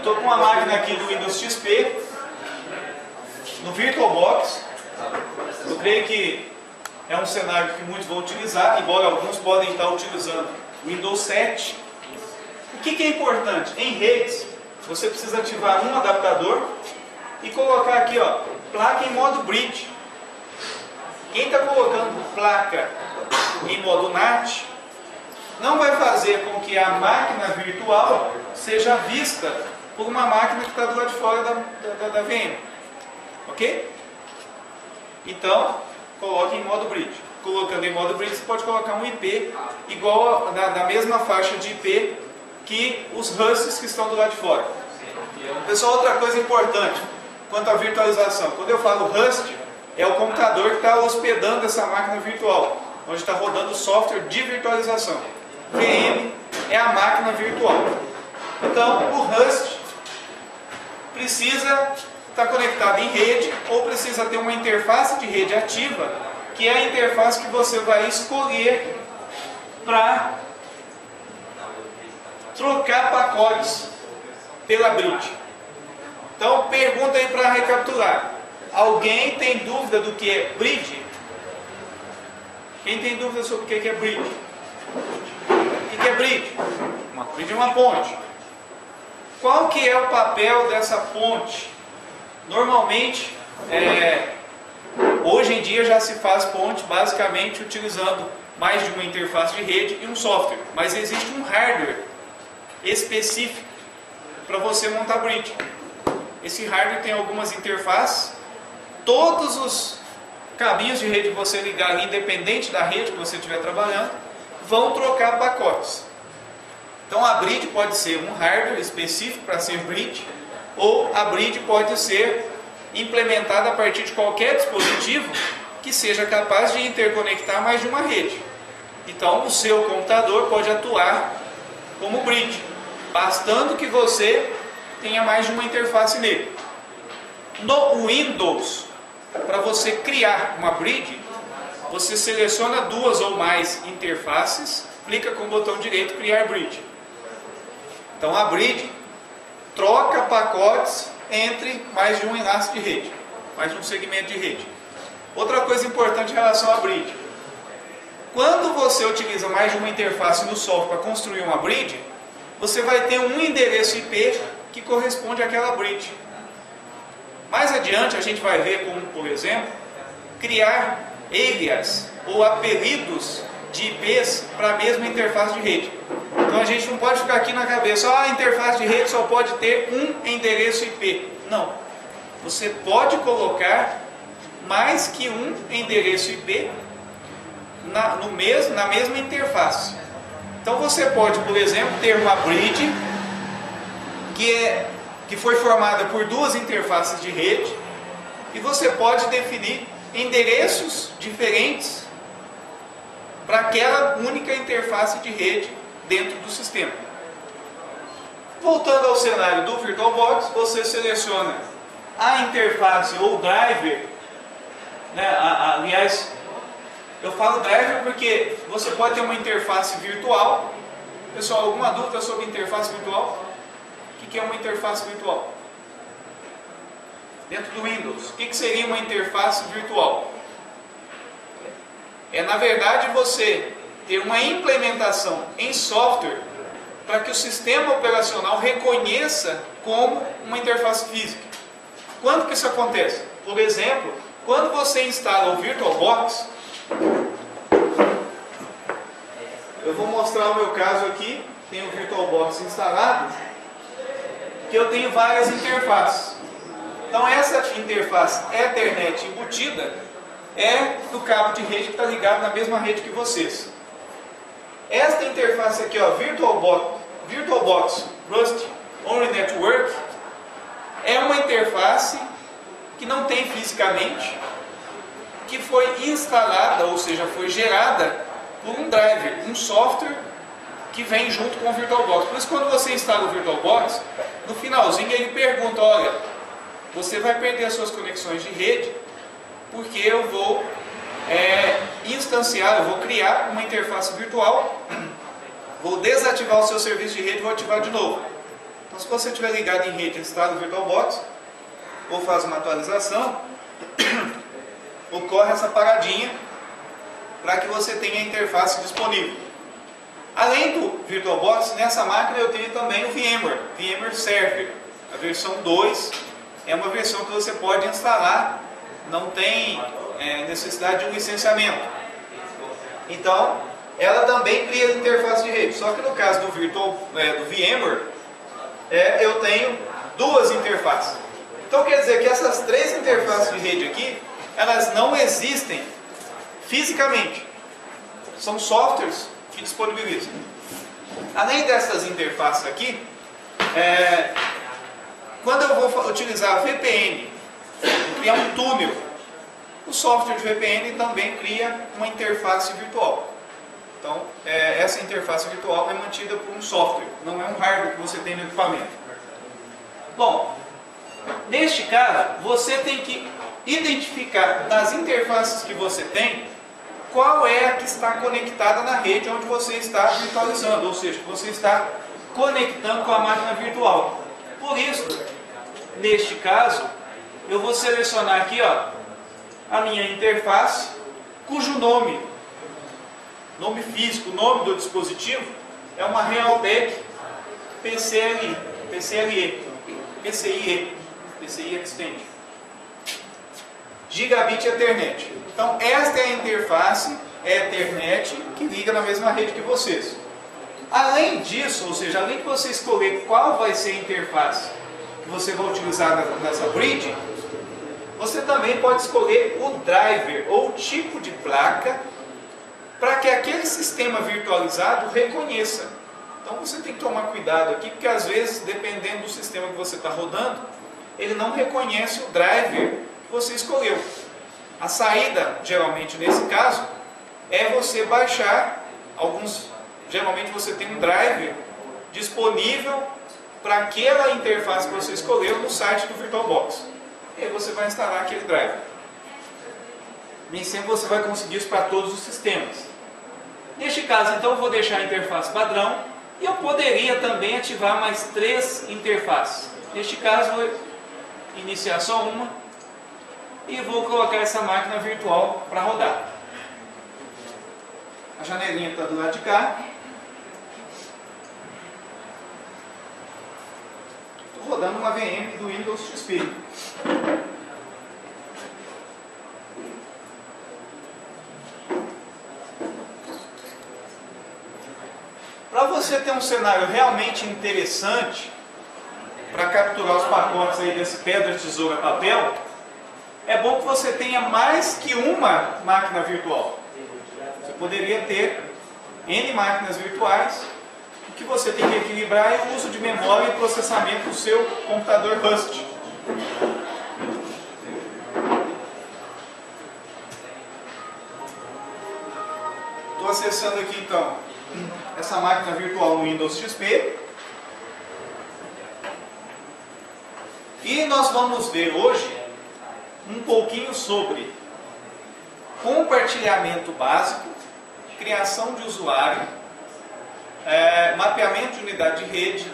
estou com uma máquina aqui do Windows XP, no VirtualBox. Eu creio que é um cenário que muitos vão utilizar, embora alguns podem estar utilizando o Windows 7. O que é importante? Em redes, você precisa ativar um adaptador e colocar aqui, ó, placa em modo bridge. Quem está colocando placa em modo NAT não vai fazer com que a máquina virtual seja vista por uma máquina que está do lado de fora da VM. Ok? Então, coloque em modo bridge. Colocando em modo bridge, você pode colocar um IP igual na mesma faixa de IP que os hosts que estão do lado de fora. Pessoal, outra coisa importante quanto à virtualização. Quando eu falo host, é o computador que está hospedando essa máquina virtual, onde está rodando o software de virtualização. VM é a máquina virtual. Então, o host precisa estar conectado em rede ou precisa ter uma interface de rede ativa, que é a interface que você vai escolher para trocar pacotes pela bridge. Então, pergunta aí para recapitular. Alguém tem dúvida do que é bridge? Quem tem dúvida sobre o que é bridge? O que é bridge? Uma bridge é uma ponte. Qual que é o papel dessa ponte? Normalmente, hoje em dia já se faz ponte basicamente utilizando mais de uma interface de rede e um software. Mas existe um hardware específico para você montar bridge. Esse hardware tem algumas interfaces. Todos os cabinhos de rede que você ligar, independente da rede que você estiver trabalhando, vão trocar pacotes. Então a bridge pode ser um hardware específico para ser bridge, ou a bridge pode ser implementada a partir de qualquer dispositivo que seja capaz de interconectar mais de uma rede. Então o seu computador pode atuar como bridge, bastando que você tenha mais de uma interface nele. No Windows, para você criar uma bridge, você seleciona duas ou mais interfaces, clica com o botão direito criar bridge. Então a bridge troca pacotes entre mais de um enlace de rede, mais de um segmento de rede. Outra coisa importante em relação à bridge: quando você utiliza mais de uma interface no software para construir uma bridge, você vai ter um endereço IP que corresponde àquela bridge. Mais adiante a gente vai ver como, por exemplo, criar alias ou apelidos de IPs para a mesma interface de rede. Então a gente não pode ficar aqui na cabeça, a interface de rede só pode ter um endereço IP. Não. Você pode colocar mais que um endereço IP na mesma interface. Então você pode, por exemplo, ter uma bridge que foi formada por duas interfaces de rede, e você pode definir endereços diferentes para aquela única interface de rede dentro do sistema. Voltando ao cenário do VirtualBox, você seleciona a interface ou driver, né? Aliás, eu falo driver porque você pode ter uma interface virtual. Pessoal, alguma dúvida sobre interface virtual? O que é uma interface virtual? Dentro do Windows, o que seria uma interface virtual? É, na verdade, você ter uma implementação em software para que o sistema operacional reconheça como uma interface física. Quando que isso acontece? Por exemplo, quando você instala o VirtualBox, eu vou mostrar o meu caso aqui, tenho o VirtualBox instalado, que eu tenho várias interfaces. Então essa interface Ethernet embutida é do cabo de rede que está ligado na mesma rede que vocês. Esta interface aqui, ó, VirtualBox Rust Only Network, é uma interface que não tem fisicamente, que foi instalada, ou seja, foi gerada por um driver, um software que vem junto com o VirtualBox. Por isso, quando você instala o VirtualBox, no finalzinho ele pergunta: olha, você vai perder as suas conexões de rede, porque eu vou instanciar, eu vou criar uma interface virtual, vou desativar o seu serviço de rede e vou ativar de novo. Então, se você estiver ligado em rede, instala o VirtualBox ou faz uma atualização, ocorre essa paradinha para que você tenha a interface disponível. Além do VirtualBox, nessa máquina eu tenho também o VMware Server. A versão 2 é uma versão que você pode instalar, não tem necessidade de um licenciamento. Então, ela também cria interface de rede. Só que no caso do VMware, eu tenho duas interfaces. Então quer dizer que essas três interfaces de rede aqui, elas não existem fisicamente. São softwares que disponibilizam. Além dessas interfaces aqui, quando eu vou utilizar a VPN, criar um túnel, o software de VPN também cria uma interface virtual. Então, essa interface virtual é mantida por um software, não é um hardware que você tem no equipamento. Bom, neste caso, você tem que identificar das interfaces que você tem, qual é a que está conectada na rede onde você está virtualizando, ou seja, que você está conectando com a máquina virtual. Por isso, neste caso, eu vou selecionar aqui a minha interface, cujo nome físico, o nome do dispositivo, é uma Realtek PCIe Extend Gigabit Ethernet. Então esta é a interface Ethernet que liga na mesma rede que vocês. Além disso, ou seja, além de você escolher qual vai ser a interface que você vai utilizar nessa bridge, você também pode escolher o driver ou o tipo de placa para que aquele sistema virtualizado reconheça. Então você tem que tomar cuidado aqui, porque às vezes, dependendo do sistema que você está rodando, ele não reconhece o driver que você escolheu. A saída, geralmente nesse caso, é você baixar geralmente você tem um driver disponível para aquela interface que você escolheu no site do VirtualBox. E aí você vai instalar aquele driver. Nem sempre você vai conseguir isso para todos os sistemas. Neste caso, então, eu vou deixar a interface padrão e eu poderia também ativar mais 3 interfaces. Neste caso, vou iniciar só uma e vou colocar essa máquina virtual para rodar. A janelinha está do lado de cá. Estou rodando uma VM do Windows XP. Para você ter um cenário realmente interessante, para capturar os pacotes aí desse pedra, tesoura, papel, é bom que você tenha mais que uma máquina virtual. Você poderia ter N máquinas virtuais. O que você tem que equilibrar é o uso de memória e processamento do seu computador Rust. Estou acessando aqui então essa máquina virtual no Windows XP. E nós vamos ver hoje um pouquinho sobre compartilhamento básico, criação de usuário, mapeamento de unidade de rede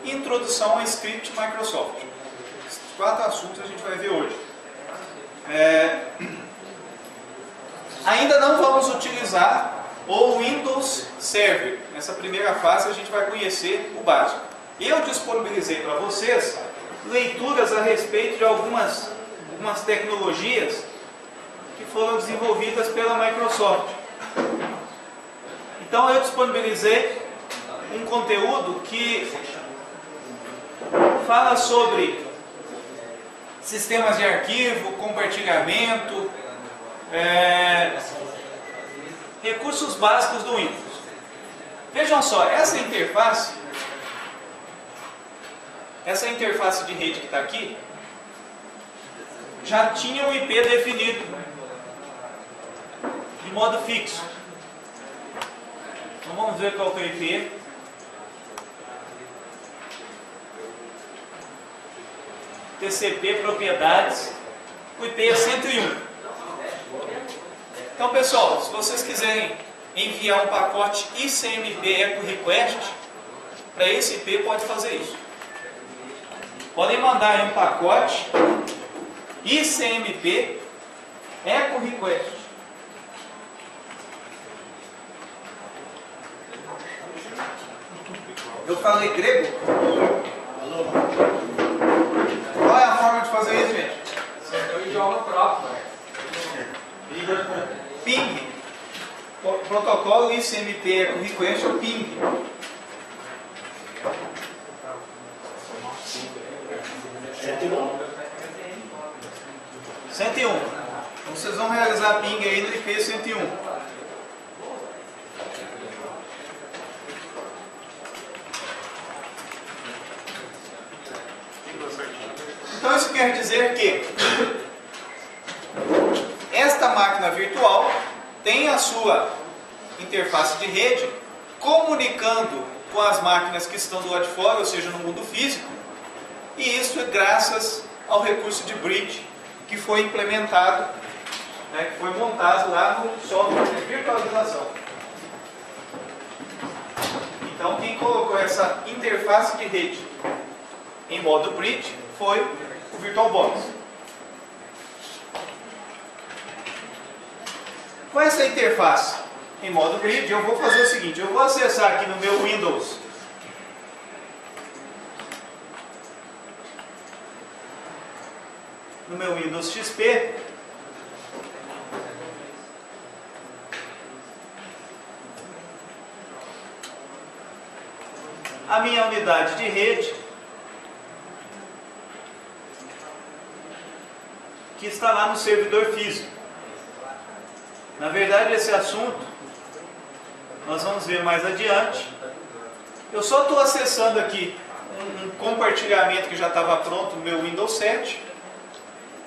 e introdução ao script Microsoft. Esses 4 assuntos a gente vai ver hoje. Ainda não vamos utilizar o Windows Server. Nessa primeira fase a gente vai conhecer o básico. Eu disponibilizei para vocês leituras a respeito de algumas tecnologias que foram desenvolvidas pela Microsoft. Então eu disponibilizei um conteúdo que fala sobre sistemas de arquivo, compartilhamento, recursos básicos do Windows. Vejam só, essa interface de rede que está aqui, já tinha um IP definido de modo fixo. Então vamos ver qual que é o IP. TCP propriedades. O IP é 101. Então pessoal, se vocês quiserem enviar um pacote ICMP Echo Request para esse IP, pode fazer isso. podem mandar aí um pacote ICMP Echo Request. Eu falei grego? Qual é a forma de fazer isso, gente? É o idioma próprio. Ping. Protocolo ICMP Echo Request é o ping. Cento e um. Então vocês vão realizar ping aí no IP 101. Então isso quer dizer que esta máquina virtual tem a sua interface de rede comunicando com as máquinas que estão do lado de fora, ou seja, no mundo físico, e isso é graças ao recurso de bridge que foi implementado, né, que foi montado lá no software de virtualização. Então quem colocou essa interface de rede em modo bridge foi o VirtualBox. Com essa interface em modo grid, eu vou fazer o seguinte: eu vou acessar aqui no meu Windows XP, a minha unidade de rede, que está lá no servidor físico. Na verdade, esse assunto nós vamos ver mais adiante. Eu só estou acessando aqui um compartilhamento que já estava pronto no meu Windows 7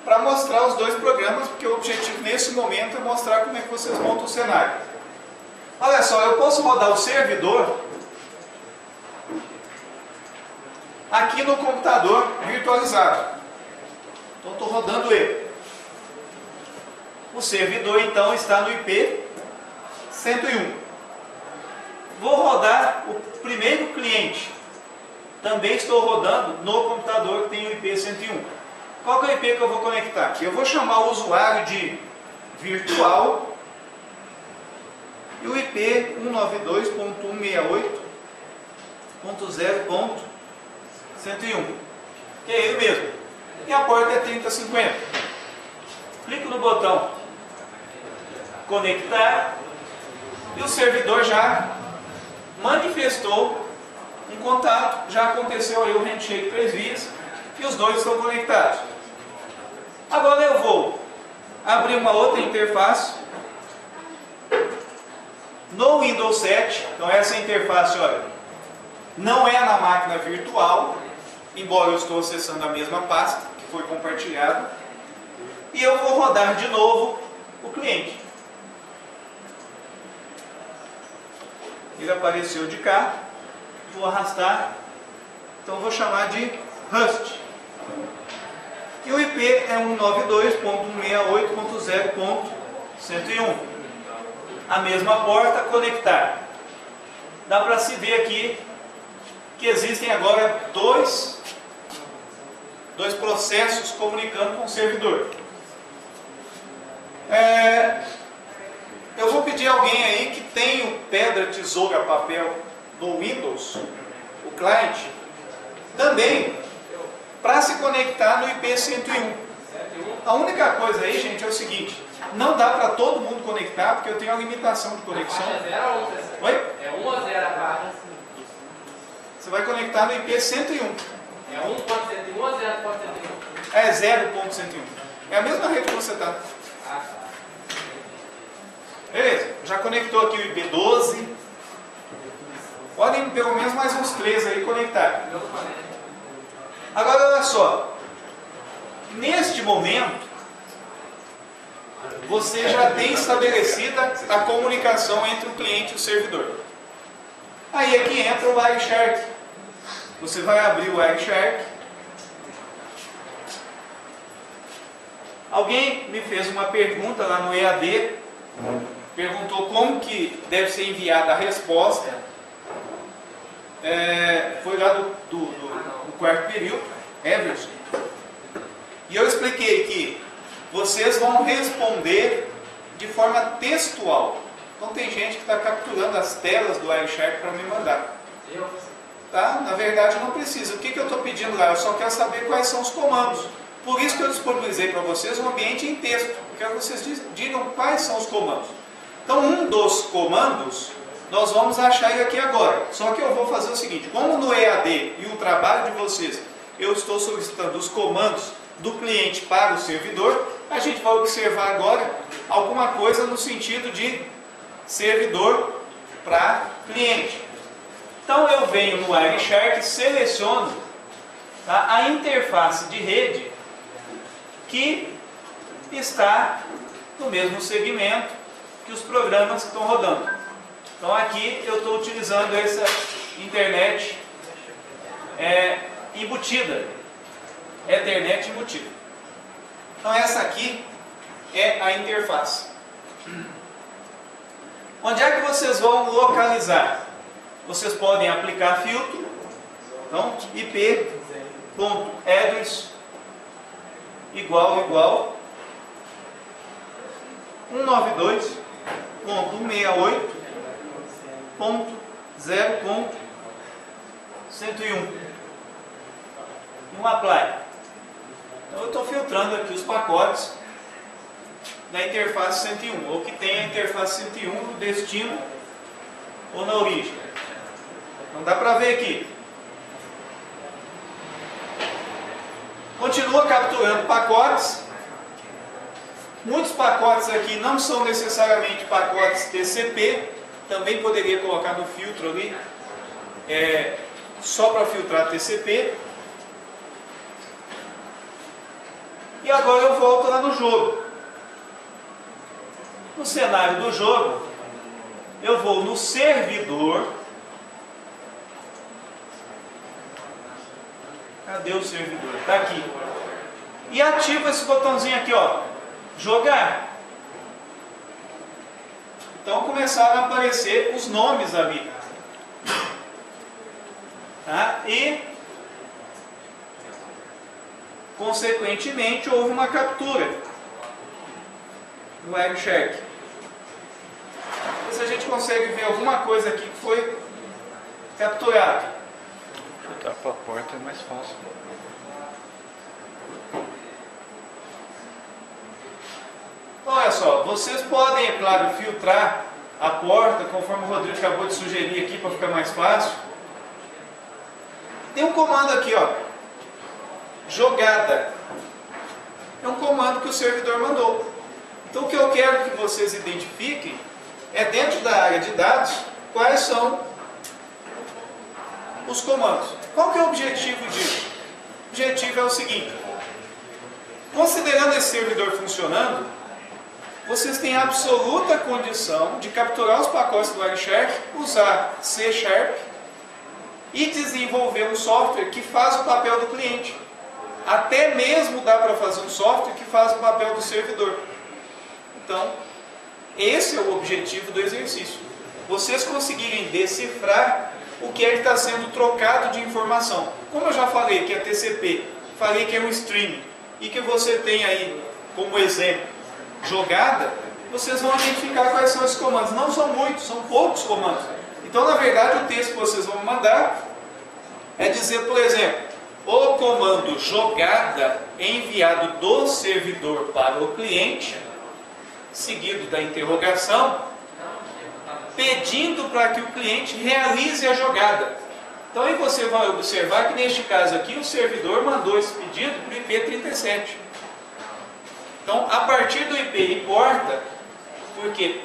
para mostrar os dois programas, porque o objetivo nesse momento é mostrar como é que vocês montam o cenário. Olha só, eu posso rodar o servidor aqui no computador virtualizado. Então estou rodando ele. O servidor então está no IP 101. Vou rodar o primeiro cliente. Também estou rodando no computador que tem o IP 101. Qual que é o IP que eu vou conectar aqui? Eu vou chamar o usuário de virtual e o IP 192.168.0.101, que é ele mesmo. E a porta é 3050. Clico no botão conectar e o servidor já manifestou um contato, já aconteceu aí o handshake 3 vias e os dois estão conectados. Agora eu vou abrir uma outra interface no Windows 7. Então essa interface, olha, não é na máquina virtual, embora eu estou acessando a mesma pasta que foi compartilhada, e eu vou rodar de novo o cliente. Ele apareceu de cá, vou arrastar, então vou chamar de Rust. E o IP é 192.168.0.101. A mesma porta, conectar. Dá para se ver aqui que existem agora dois processos comunicando com o servidor. Eu vou pedir a alguém aí que tem o pedra, tesoura, papel no Windows, o cliente, também para se conectar no IP 101. A única coisa aí, gente, é o seguinte: não dá para todo mundo conectar, porque eu tenho uma limitação de conexão. Oi? É 1 ou 0 a barra? Você vai conectar no IP 101. É 1.101 ou 0.101? É 0.101. É a mesma rede que você está. Ah, tá. Beleza, já conectou aqui o IP 12. Podem pelo menos mais uns 3 aí conectar. Agora olha só. Neste momento, você já tem estabelecida a comunicação entre o cliente e o servidor. Aí é que entra o Wireshark. Você vai abrir o Wireshark. Alguém me fez uma pergunta lá no EAD, perguntou como que deve ser enviada a resposta. Foi lá do quarto período. Everson. E eu expliquei que vocês vão responder de forma textual. Então tem gente que está capturando as telas do Wireshark para me mandar. Tá? Na verdade não precisa. O que eu estou pedindo lá? Eu só quero saber quais são os comandos. Por isso que eu disponibilizei para vocês um ambiente em texto. Eu quero que vocês digam quais são os comandos. Então um dos comandos, nós vamos achar ele aqui agora. Só que eu vou fazer o seguinte, como no EAD e o trabalho de vocês, eu estou solicitando os comandos do cliente para o servidor, a gente vai observar agora alguma coisa no sentido de servidor para cliente. Então eu venho no Wireshark e seleciono, tá, a interface de rede que está no mesmo segmento que os programas que estão rodando. Então aqui eu estou utilizando essa internet embutida, Ethernet embutida. Então essa aqui é a interface. Onde é que vocês vão localizar? Vocês podem aplicar filtro. Então ip.address igual 192.168.0.101 e um apply. Então eu estou filtrando aqui os pacotes da interface 101, ou que tem a interface 101 no destino ou na origem. Não dá para ver aqui. Continua capturando pacotes. Muitos pacotes aqui não são necessariamente pacotes TCP. Também poderia colocar no filtro ali, só para filtrar TCP. E agora eu volto lá no jogo. No cenário do jogo, eu vou no servidor. Cadê o servidor? Está aqui. E ativo esse botãozinho aqui, ó, jogar. Então começaram a aparecer os nomes ali. Tá? E consequentemente houve uma captura do Wireshark. Se a gente consegue ver alguma coisa aqui que foi capturada. Chutar para a porta é mais fácil. Olha só, vocês podem, é claro, filtrar a porta, conforme o Rodrigo acabou de sugerir aqui para ficar mais fácil. Tem um comando aqui, ó, jogada. É um comando que o servidor mandou. Então o que eu quero que vocês identifiquem é, dentro da área de dados, quais são os comandos. Qual que é o objetivo disso? O objetivo é o seguinte: considerando esse servidor funcionando, vocês têm absoluta condição de capturar os pacotes do Wireshark, usar C# e desenvolver um software que faz o papel do cliente. Até mesmo dá para fazer um software que faz o papel do servidor. Então, esse é o objetivo do exercício. Vocês conseguirem decifrar o que é que está sendo trocado de informação. Como eu já falei que é TCP, falei que é um streaming, e que você tem aí como exemplo jogada, vocês vão identificar quais são esses comandos. Não são muitos, são poucos comandos. Então, na verdade, o texto que vocês vão mandar é dizer, por exemplo, o comando jogada enviado do servidor para o cliente, seguido da interrogação, pedindo para que o cliente realize a jogada. Então aí você vai observar que neste caso aqui o servidor mandou esse pedido para o IP 37. Então a partir do IP e porta, por que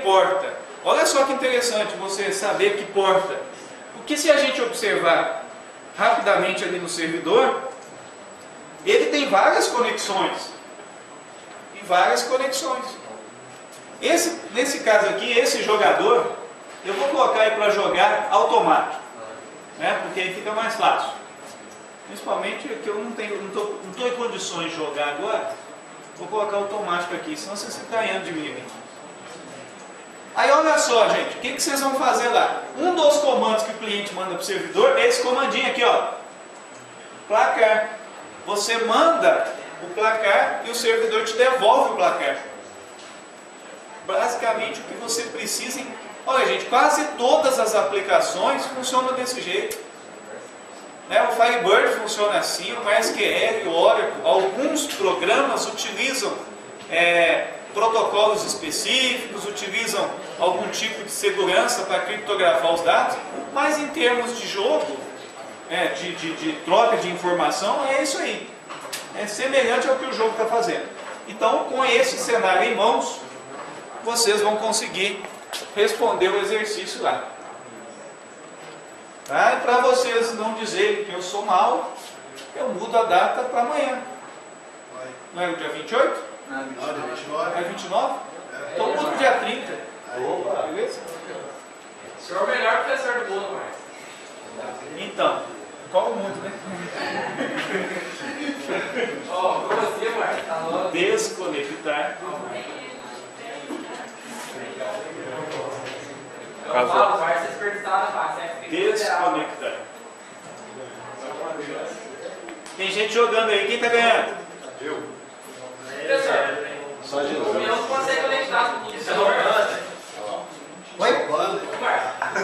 porta? Olha só que interessante você saber que porta. Porque se a gente observar rapidamente ali no servidor, ele tem várias conexões. Nesse caso aqui, esse jogador, eu vou colocar aí para jogar automático, né? Porque aí fica mais fácil. Principalmente que eu não estou em condições de jogar agora, vou colocar automático aqui, senão vocês ficam ganhando de mim. Aí olha só, gente, o que vocês vão fazer lá? Um dos comandos que o cliente manda para o servidor é esse comandinho aqui, ó. Placar. Você manda o placar e o servidor te devolve o placar. Basicamente o que você precisa. Olha, gente, quase todas as aplicações funcionam desse jeito. O Firebird funciona assim, o MySQL, o Oracle. Alguns programas utilizam protocolos específicos, utilizam algum tipo de segurança para criptografar os dados, mas em termos de jogo, de troca de informação, é isso aí. É semelhante ao que o jogo está fazendo. Então, com esse cenário em mãos, vocês vão conseguir responder o exercício lá. Tá? E para vocês não dizerem que eu sou mau, eu mudo a data para amanhã. Não é o dia 28? É 29? Então mudo o dia 30. Beleza? O senhor é o melhor professor do mundo, mas. Então, qual o mundo, né? Como assim, Marcos? Tá louco? Desconectar. Eu falo, vai ser desperdiçada fácil. Desconectar. Tem gente jogando aí, quem está ganhando? Professor, Só de o meu não consegue conectar com o senhor. Oi? O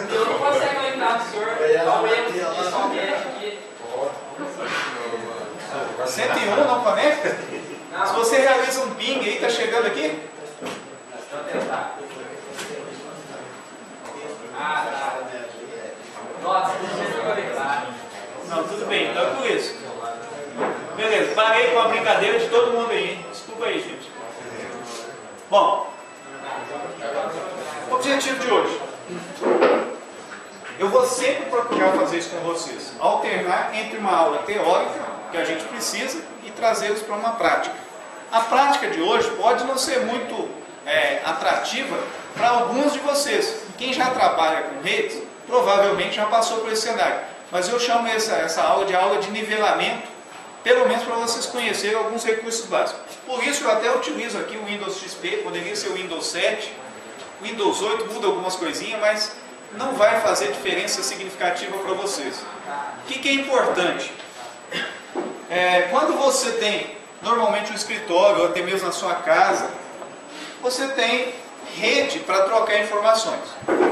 meu não consegue conectar com o senhor. Dá um erro aqui, só um erro aqui. 101 não conecta? Não. Se você realiza um ping aí, está chegando aqui? Vou tentar. Ah, tá. Nossa, não sei se eu conectar. Não, tudo bem, então é por isso. Beleza, parei com a brincadeira de todo mundo aí, hein? Desculpa aí, gente. Bom, objetivo de hoje. Eu vou sempre procurar fazer isso com vocês. Alternar entre uma aula teórica, que a gente precisa, e trazê-los para uma prática. A prática de hoje pode não ser muito atrativa para alguns de vocês. Quem já trabalha com redes, provavelmente já passou por esse cenário. Mas eu chamo essa aula de nivelamento, pelo menos para vocês conhecerem alguns recursos básicos. Por isso eu até utilizo aqui o Windows XP, poderia ser o Windows 7, o Windows 8 muda algumas coisinhas, mas não vai fazer diferença significativa para vocês. O que é importante? Quando você tem normalmente um escritório, ou até mesmo na sua casa, você tem rede para trocar informações.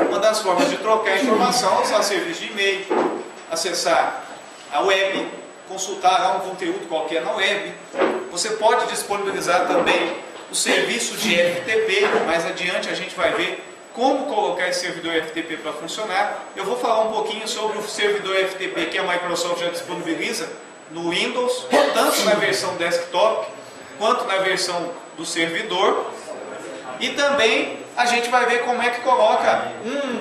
Uma das formas de trocar informação é usar serviço de e-mail, acessar a web, consultar lá um conteúdo qualquer na web. Você pode disponibilizar também o serviço de FTP. Mais adiante a gente vai ver como colocar esse servidor FTP para funcionar. Eu vou falar um pouquinho sobre o servidor FTP que a Microsoft já disponibiliza no Windows, tanto na versão desktop quanto na versão do servidor. E também a gente vai ver como é que coloca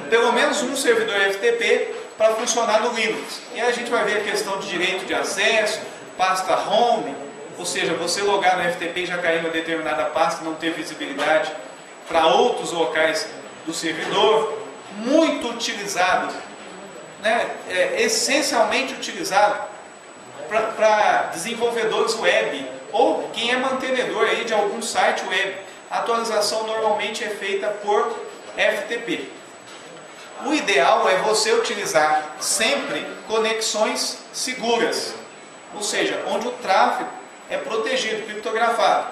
pelo menos um servidor FTP para funcionar no Linux. E aí a gente vai ver a questão de direito de acesso, pasta home, ou seja, você logar no FTP e já cair em uma determinada pasta, não ter visibilidade para outros locais do servidor. Muito utilizado, essencialmente utilizado para desenvolvedores web ou quem é mantenedor aí de algum site web. A atualização normalmente é feita por FTP. O ideal é você utilizar sempre conexões seguras, ou seja, onde o tráfego é protegido, criptografado.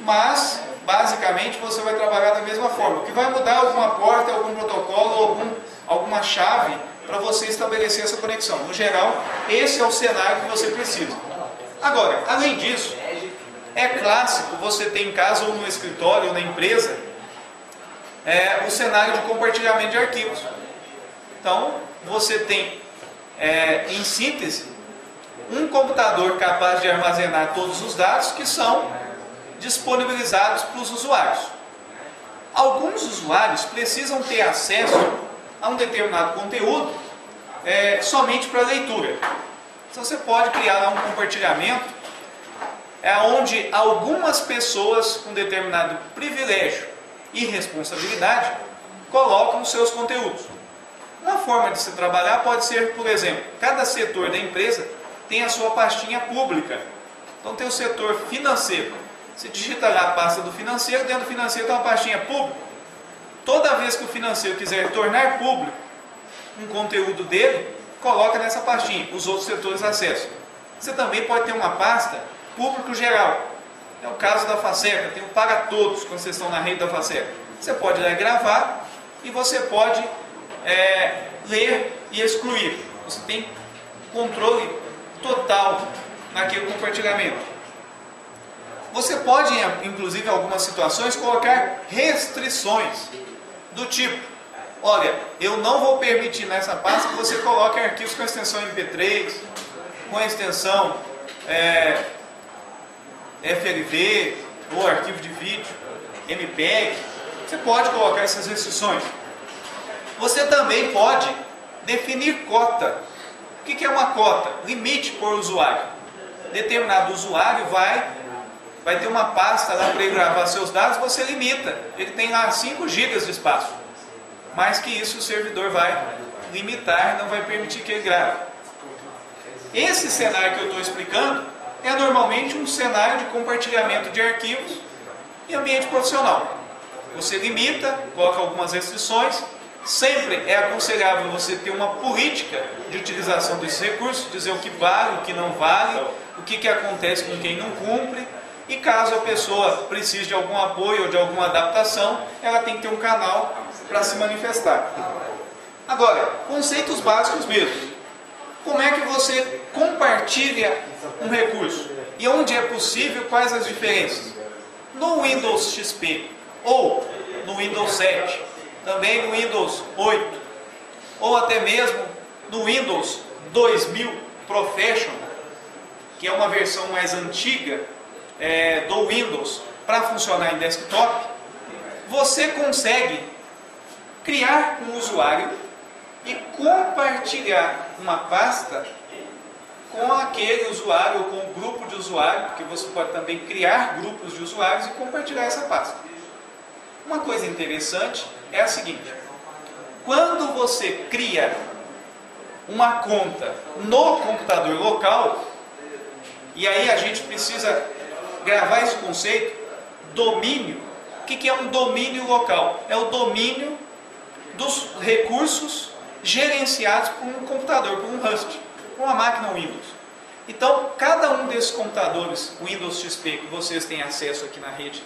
Mas, basicamente, você vai trabalhar da mesma forma. O que vai mudar alguma porta, algum protocolo, alguma chave para você estabelecer essa conexão. No geral, esse é o cenário que você precisa. Agora, além disso, é clássico você ter em casa ou no escritório ou na empresa o cenário de compartilhamento de arquivos. Então, você tem, em síntese, um computador capaz de armazenar todos os dados que são disponibilizados para os usuários. Alguns usuários precisam ter acesso a um determinado conteúdo somente para leitura. Então, você pode criar lá um compartilhamento onde algumas pessoas com determinado privilégio e responsabilidade colocam os seus conteúdos. Uma forma de se trabalhar pode ser, por exemplo, cada setor da empresa tem a sua pastinha pública. Então tem o setor financeiro. Você digita lá a pasta do financeiro, dentro do financeiro tem uma pastinha pública. Toda vez que o financeiro quiser tornar público um conteúdo dele, coloca nessa pastinha, os outros setores acessam. Você também pode ter uma pasta público geral. É o caso da Faceca, tem o para todos quando vocês estão na rede da Faceca. Você pode gravar e você pode ler e excluir. Você tem controle total naquele compartilhamento. Você pode, inclusive em algumas situações, colocar restrições do tipo: olha, eu não vou permitir nessa pasta que você coloque arquivos com extensão MP3, com extensão FLV ou arquivo de vídeo, MPEG. Você pode colocar essas restrições. Você também pode definir cota. O que é uma cota? Limite por usuário. Determinado usuário vai ter uma pasta lá para ele gravar seus dados, você limita. Ele tem lá 5 GB de espaço. Mais que isso o servidor vai limitar, não vai permitir que ele grave. Esse cenário que eu estou explicando é normalmente um cenário de compartilhamento de arquivos em ambiente profissional. Você limita, coloca algumas restrições. Sempre é aconselhável você ter uma política de utilização desses recursos, dizer o que vale, o que não vale, o que acontece com quem não cumpre. E caso a pessoa precise de algum apoio ou de alguma adaptação, ela tem que ter um canal para se manifestar. Agora, conceitos básicos mesmo. Como é que você compartilha um recurso? E onde é possível, quais as diferenças? No Windows XP ou no Windows 7, também no Windows 8, ou até mesmo no Windows 2000 Professional, que é uma versão mais antiga do Windows para funcionar em desktop, você consegue criar um usuário e compartilhar uma pasta com aquele usuário ou com um grupo de usuários, porque você pode também criar grupos de usuários e compartilhar essa pasta. Uma coisa interessante é a seguinte: quando você cria uma conta no computador local, e aí a gente precisa gravar esse conceito, domínio. O que é um domínio local? É o domínio dos recursos gerenciados por um computador, por um host, por uma máquina Windows. Então, cada um desses computadores Windows XP que vocês têm acesso aqui na rede,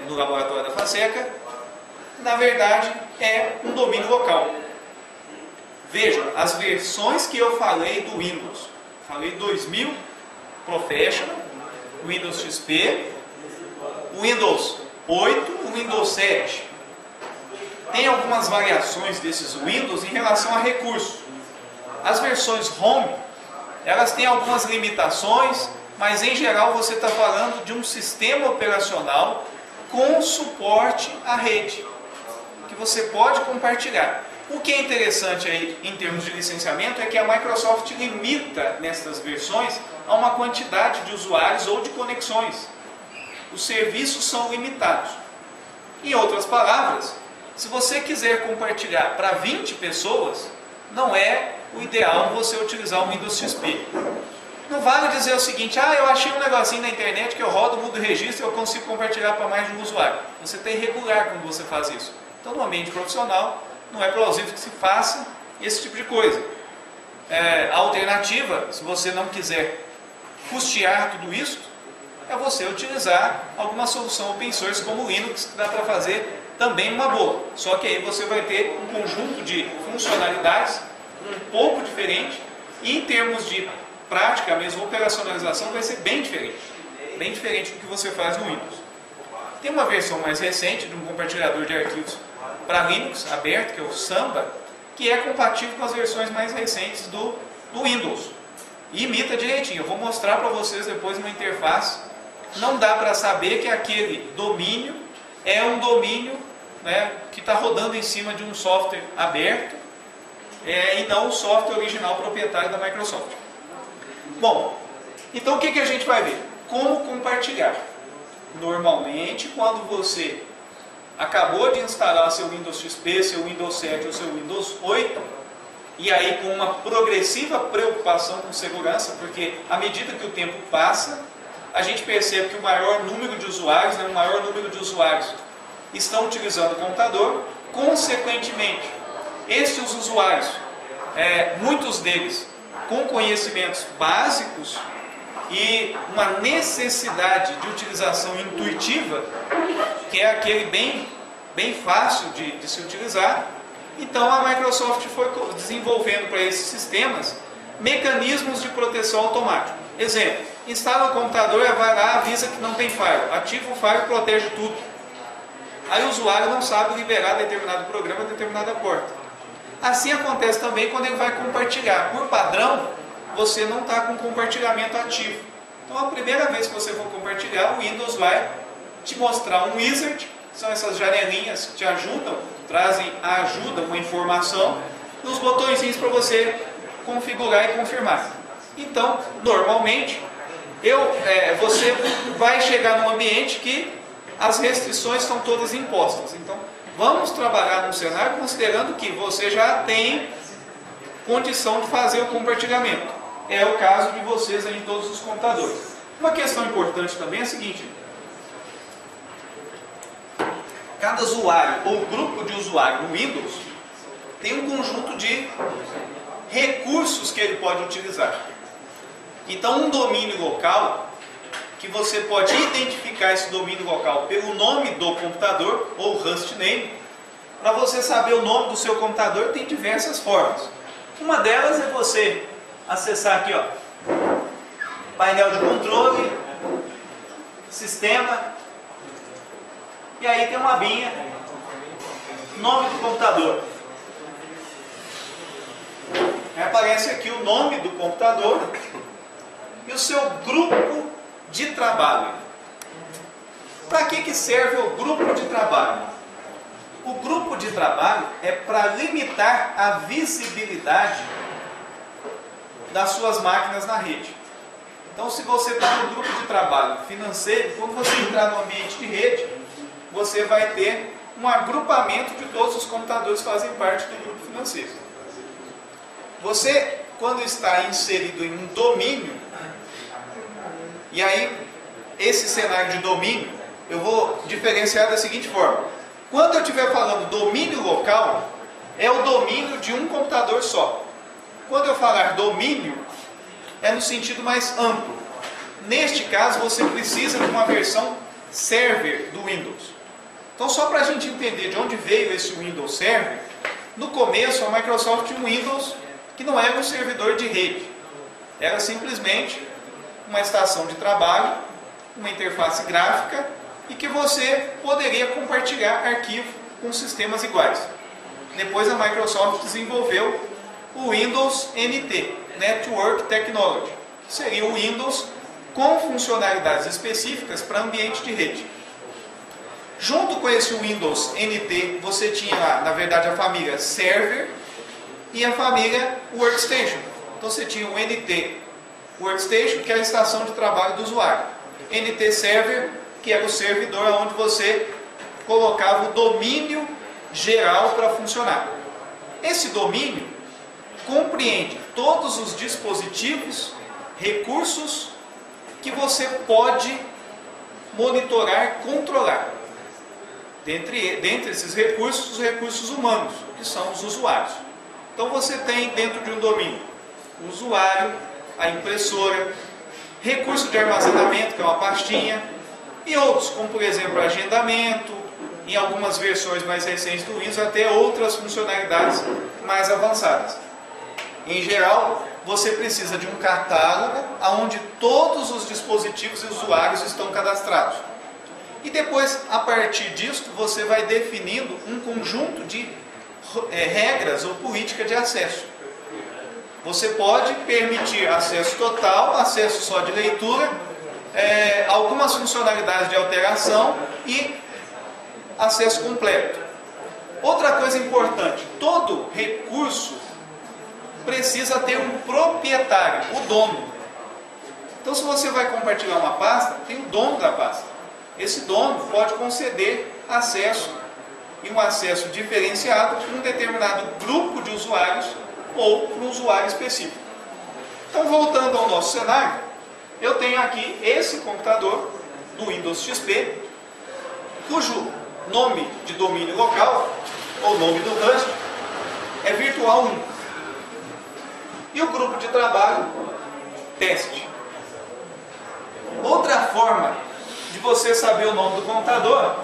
no laboratório da Faceca, na verdade é um domínio local. Vejam, as versões que eu falei do Windows, falei 2000 Professional, Windows XP, Windows 8, Windows 7. Tem algumas variações desses Windows em relação a recursos. As versões Home, elas têm algumas limitações, mas em geral você está falando de um sistema operacional com suporte à rede, que você pode compartilhar. O que é interessante aí em termos de licenciamento é que a Microsoft limita nessas versões a uma quantidade de usuários ou de conexões. Os serviços são limitados. Em outras palavras, se você quiser compartilhar para 20 pessoas, não é o ideal você utilizar o Windows XP. Não vale dizer o seguinte: eu achei um negocinho na internet que eu rodo, mudo o registro e eu consigo compartilhar para mais de um usuário. Você está irregular quando você faz isso. Então, no ambiente profissional, não é plausível que se faça esse tipo de coisa. A alternativa, se você não quiser custear tudo isso, é você utilizar alguma solução open source como o Linux, que dá para fazer também uma boa. Só que aí você vai ter um conjunto de funcionalidades um pouco diferente, e em termos de prática mesmo, operacionalização vai ser bem diferente do que você faz no Windows. Tem uma versão mais recente de um compartilhador de arquivos para Linux aberto, que é o Samba, que é compatível com as versões mais recentes do Windows e imita direitinho. Eu vou mostrar para vocês depois uma interface. Não dá para saber que aquele domínio é um domínio, que está rodando em cima de um software aberto, e não o software original proprietário da Microsoft. Bom, então o que a gente vai ver? Como compartilhar. Normalmente, quando você acabou de instalar seu Windows XP, seu Windows 7 ou seu Windows 8, e aí com uma progressiva preocupação com segurança, porque à medida que o tempo passa, a gente percebe que o maior número de usuários, estão utilizando o computador. Consequentemente, esses usuários, muitos deles com conhecimentos básicos e uma necessidade de utilização intuitiva, que é aquele bem fácil de se utilizar. Então a Microsoft foi desenvolvendo para esses sistemas mecanismos de proteção automática. Exemplo, instala o computador, vai lá, avisa que não tem firewall, ativa o firewall e protege tudo. Aí o usuário não sabe liberar determinado programa, determinada porta. Assim acontece também quando ele vai compartilhar. Por padrão, você não está com compartilhamento ativo. Então a primeira vez que você for compartilhar, o Windows vai te mostrar um wizard, que são essas janelinhas que te ajudam, trazem a ajuda, uma informação, e os botõezinhos para você configurar e confirmar. Então, normalmente, você vai chegar num ambiente que as restrições estão todas impostas. Então, vamos trabalhar num cenário considerando que você já tem condição de fazer o compartilhamento. É o caso de vocês aí em todos os computadores. Uma questão importante também é a seguinte: cada usuário ou grupo de usuário no Windows tem um conjunto de recursos que ele pode utilizar. Então, um domínio local, que você pode identificar esse domínio local pelo nome do computador, ou hostname. Para você saber o nome do seu computador, tem diversas formas. Uma delas é você acessar aqui, ó, painel de controle, sistema, e aí tem uma abinha, nome do computador. Aí aparece aqui o nome do computador e o seu grupo de trabalho. Para que serve o grupo de trabalho? O grupo de trabalho é para limitar a visibilidade das suas máquinas na rede. Então, se você está no grupo de trabalho financeiro, quando você entrar no ambiente de rede, você vai ter um agrupamento de todos os computadores que fazem parte do grupo financeiro. Você, quando está inserido em um domínio, e aí esse cenário de domínio, eu vou diferenciar da seguinte forma: quando eu estiver falando domínio local, é o domínio de um computador só. Quando eu falar domínio, é no sentido mais amplo. Neste caso, você precisa de uma versão server do Windows. Então, só para a gente entender de onde veio esse Windows Server, no começo a Microsoft tinha um Windows que não era um servidor de rede. Era simplesmente uma estação de trabalho, uma interface gráfica, e que você poderia compartilhar arquivo com sistemas iguais. Depois a Microsoft desenvolveu o Windows NT, Network Technology, que seria o Windows com funcionalidades específicas para ambiente de rede. Junto com esse Windows NT, você tinha lá, na verdade, a família Server e a família Workstation. Então você tinha o NT Workstation, que é a estação de trabalho do usuário. NT Server, que era o servidor onde você colocava o domínio geral para funcionar. Esse domínio compreende todos os dispositivos, recursos que você pode monitorar, controlar. Dentre esses recursos, os recursos humanos, que são os usuários. Então você tem dentro de um domínio o usuário, a impressora, recurso de armazenamento, que é uma pastinha, e outros, como por exemplo agendamento, em algumas versões mais recentes do Windows, até outras funcionalidades mais avançadas. Em geral, você precisa de um catálogo onde todos os dispositivos e usuários estão cadastrados. E depois, a partir disso, você vai definindo um conjunto de regras ou política de acesso. Você pode permitir acesso total, acesso só de leitura, algumas funcionalidades de alteração e acesso completo. Outra coisa importante: todo recurso precisa ter um proprietário, o dono. Então, se você vai compartilhar uma pasta, tem o dono da pasta. Esse dono pode conceder acesso, e um acesso diferenciado, para um determinado grupo de usuários ou para um usuário específico. Então, voltando ao nosso cenário, eu tenho aqui esse computador do Windows XP, cujo nome de domínio local, ou nome do host, é virtual 1. E o grupo de trabalho, teste. Outra forma de você saber o nome do computador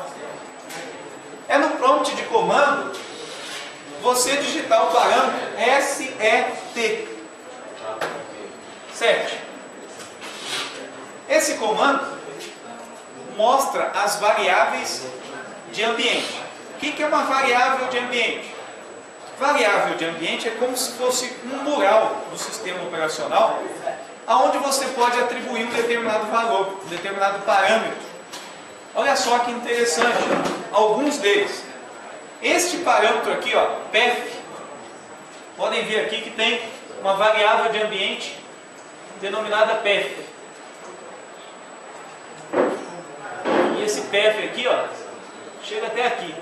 é no prompt de comando você digitar o parâmetro SET. Esse comando mostra as variáveis de ambiente. O que é uma variável de ambiente? Variável de ambiente é como se fosse um mural do sistema operacional, onde você pode atribuir um determinado valor, um determinado parâmetro. Olha só que interessante, alguns deles. Este parâmetro aqui, ó, path, podem ver aqui que tem uma variável de ambiente denominada path. E esse path aqui, ó, chega até aqui.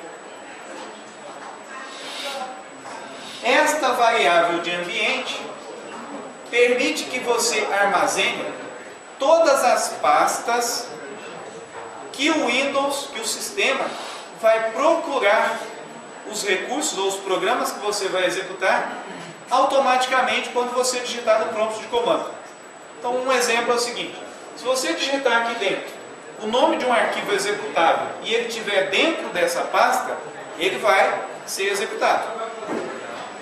Esta variável de ambiente permite que você armazene todas as pastas que o Windows, que o sistema vai procurar os recursos ou os programas que você vai executar automaticamente quando você digitar no prompt de comando. Então um exemplo é o seguinte: se você digitar aqui dentro o nome de um arquivo executável e ele estiver dentro dessa pasta, ele vai ser executado.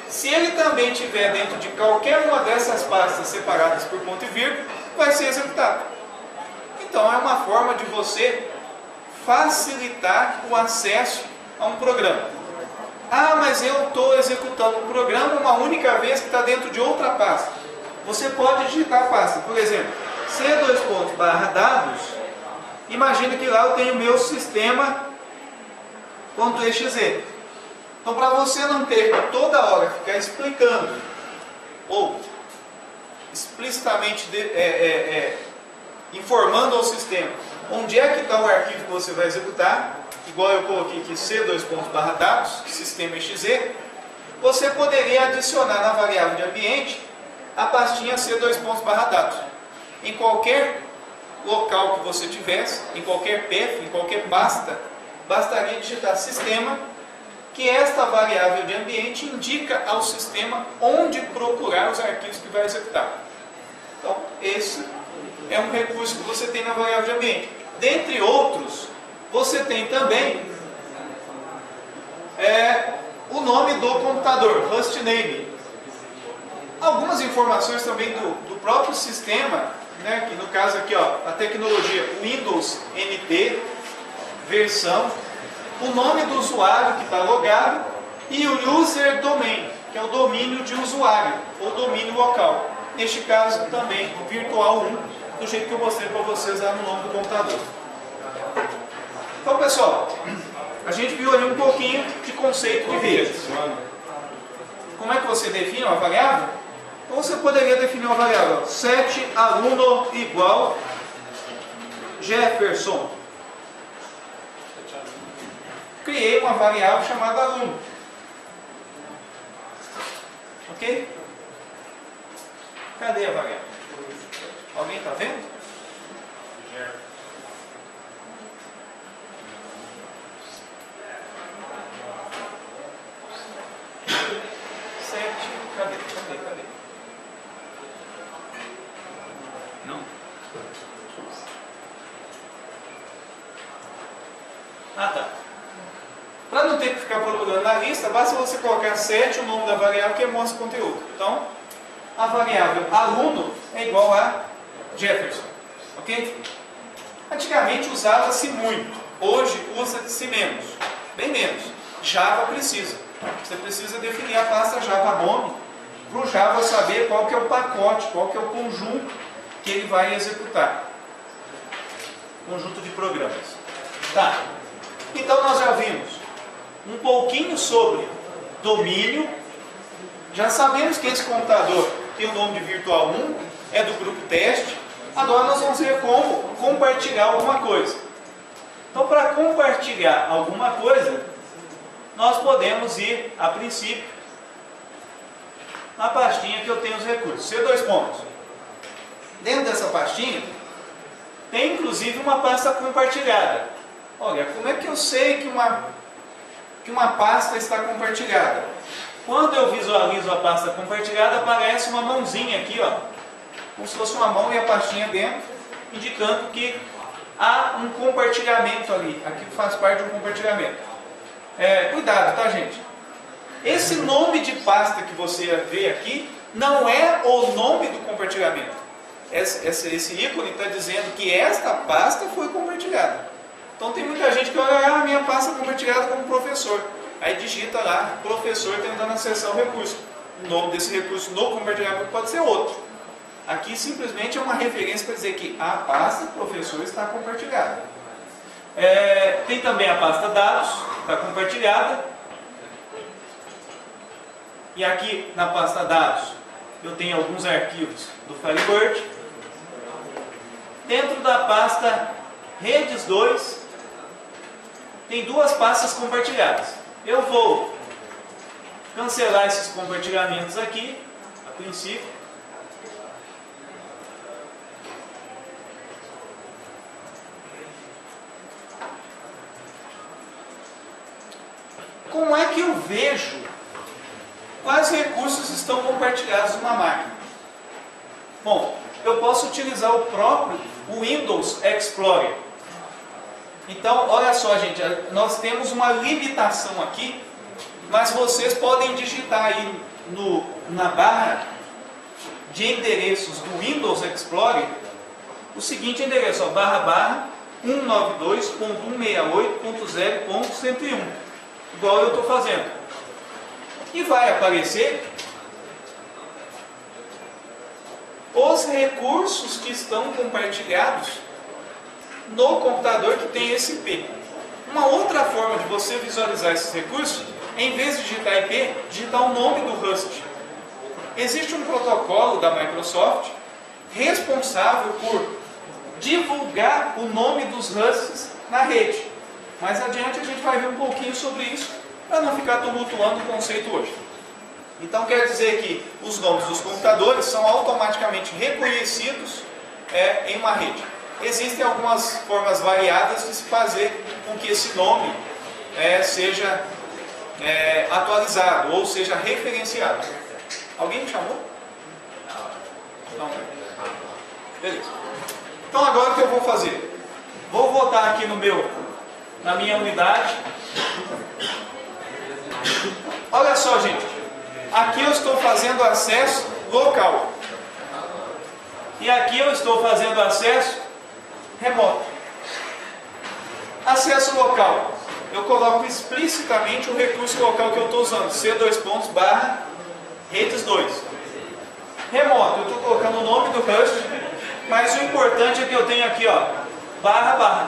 Se ele também estiver dentro de qualquer uma dessas pastas separadas por ponto e vírgula, vai ser executado. Então é uma forma de você facilitar o acesso a um programa. Ah, mas eu estou executando um programa uma única vez que está dentro de outra pasta. Você pode digitar a pasta, por exemplo, C:/dados. Imagina que lá eu tenho o meu sistema.exe. Então, para você não ter que toda hora ficar explicando ou explicitamente informando ao sistema onde é que está o arquivo que você vai executar, igual eu coloquei aqui C:/dados, sistema.exe, você poderia adicionar na variável de ambiente a pastinha C:/dados. Em qualquer local que você tivesse, em qualquer path, em qualquer pasta, bastaria digitar sistema, que esta variável de ambiente indica ao sistema onde procurar os arquivos que vai executar. Então, esse é um recurso que você tem na variável de ambiente. Dentre outros, você tem também o nome do computador, hostname. Algumas informações também do próprio sistema, né, que no caso aqui, ó, a tecnologia Windows NT, versão, o nome do usuário que está logado e o user domain, que é o domínio de usuário, ou domínio local. Neste caso também o virtual1, do jeito que eu mostrei para vocês lá no nome do computador. Então, pessoal, a gente viu ali um pouquinho de conceito de rede. Como é que você define uma variável? Ou você poderia definir uma variável set aluno igual Jefferson. Criei uma variável chamada aluno. Ok? Cadê a variável? Alguém está vendo? Cadê? Não. Ah, tá. Para não ter que ficar procurando na lista, basta você colocar set, o nome da variável, que mostra o conteúdo. Então, a variável aluno é igual a Jefferson. Ok? Antigamente usava-se muito. Hoje usa-se menos. Bem menos. Java precisa. Você precisa definir a pasta Java nome para o Java saber qual que é o pacote, qual que é o conjunto que ele vai executar. Conjunto de programas. Tá. Então nós já vimos um pouquinho sobre domínio. Já sabemos que esse computador tem o nome de virtual1, é do grupo teste. Agora nós vamos ver como compartilhar alguma coisa. Então, para compartilhar alguma coisa, nós podemos ir, a princípio, na pastinha que eu tenho os recursos. C2. Dentro dessa pastinha, tem inclusive uma pasta compartilhada. Olha, como é que eu sei que uma pasta está compartilhada? Quando eu visualizo a pasta compartilhada, aparece uma mãozinha aqui, ó, como se fosse uma mão e a pastinha dentro, indicando que há um compartilhamento ali. Aquilo faz parte de um compartilhamento. Cuidado, tá, gente? Esse nome de pasta que você vê aqui não é o nome do compartilhamento. Esse ícone está dizendo que esta pasta foi compartilhada. Então tem muita gente que olha a minha pasta compartilhada como professor. Aí digita lá, professor tentando acessar o recurso. O nome desse recurso no compartilhamento pode ser outro. Aqui simplesmente é uma referência para dizer que a pasta professor está compartilhada. Tem também a pasta dados, está compartilhada. E aqui na pasta dados eu tenho alguns arquivos do Firebird. Dentro da pasta redes 2 tem duas pastas compartilhadas. Eu vou cancelar esses compartilhamentos aqui, a princípio. Como é que eu vejo quais recursos estão compartilhados numa máquina? Bom, eu posso utilizar o próprio Windows Explorer. Então, olha só, gente, nós temos uma limitação aqui, mas vocês podem digitar aí na barra de endereços do Windows Explorer o seguinte endereço, ó, /192.168.0.101, igual eu estou fazendo. E vai aparecer os recursos que estão compartilhados no computador que tem esse IP. Uma outra forma de você visualizar esses recursos, em vez de digitar IP, digitar o nome do host. Existe um protocolo da Microsoft responsável por divulgar o nome dos hosts na rede. Mais adiante a gente vai ver um pouquinho sobre isso, para não ficar tumultuando o conceito hoje. Então quer dizer que os nomes dos computadores são automaticamente reconhecidos em uma rede. Existem algumas formas variadas de se fazer com que esse nome seja atualizado ou seja referenciado. Alguém me chamou? Não. Beleza. Então agora o que eu vou fazer? Vou voltar aqui na minha unidade. Olha só, gente. Aqui eu estou fazendo acesso local. E aqui eu estou fazendo acesso remoto. Acesso local. Eu coloco explicitamente o recurso local que eu estou usando. C:/redes2. Remoto. Eu estou colocando o nome do host. Mas o importante é que eu tenho aqui, ó, //.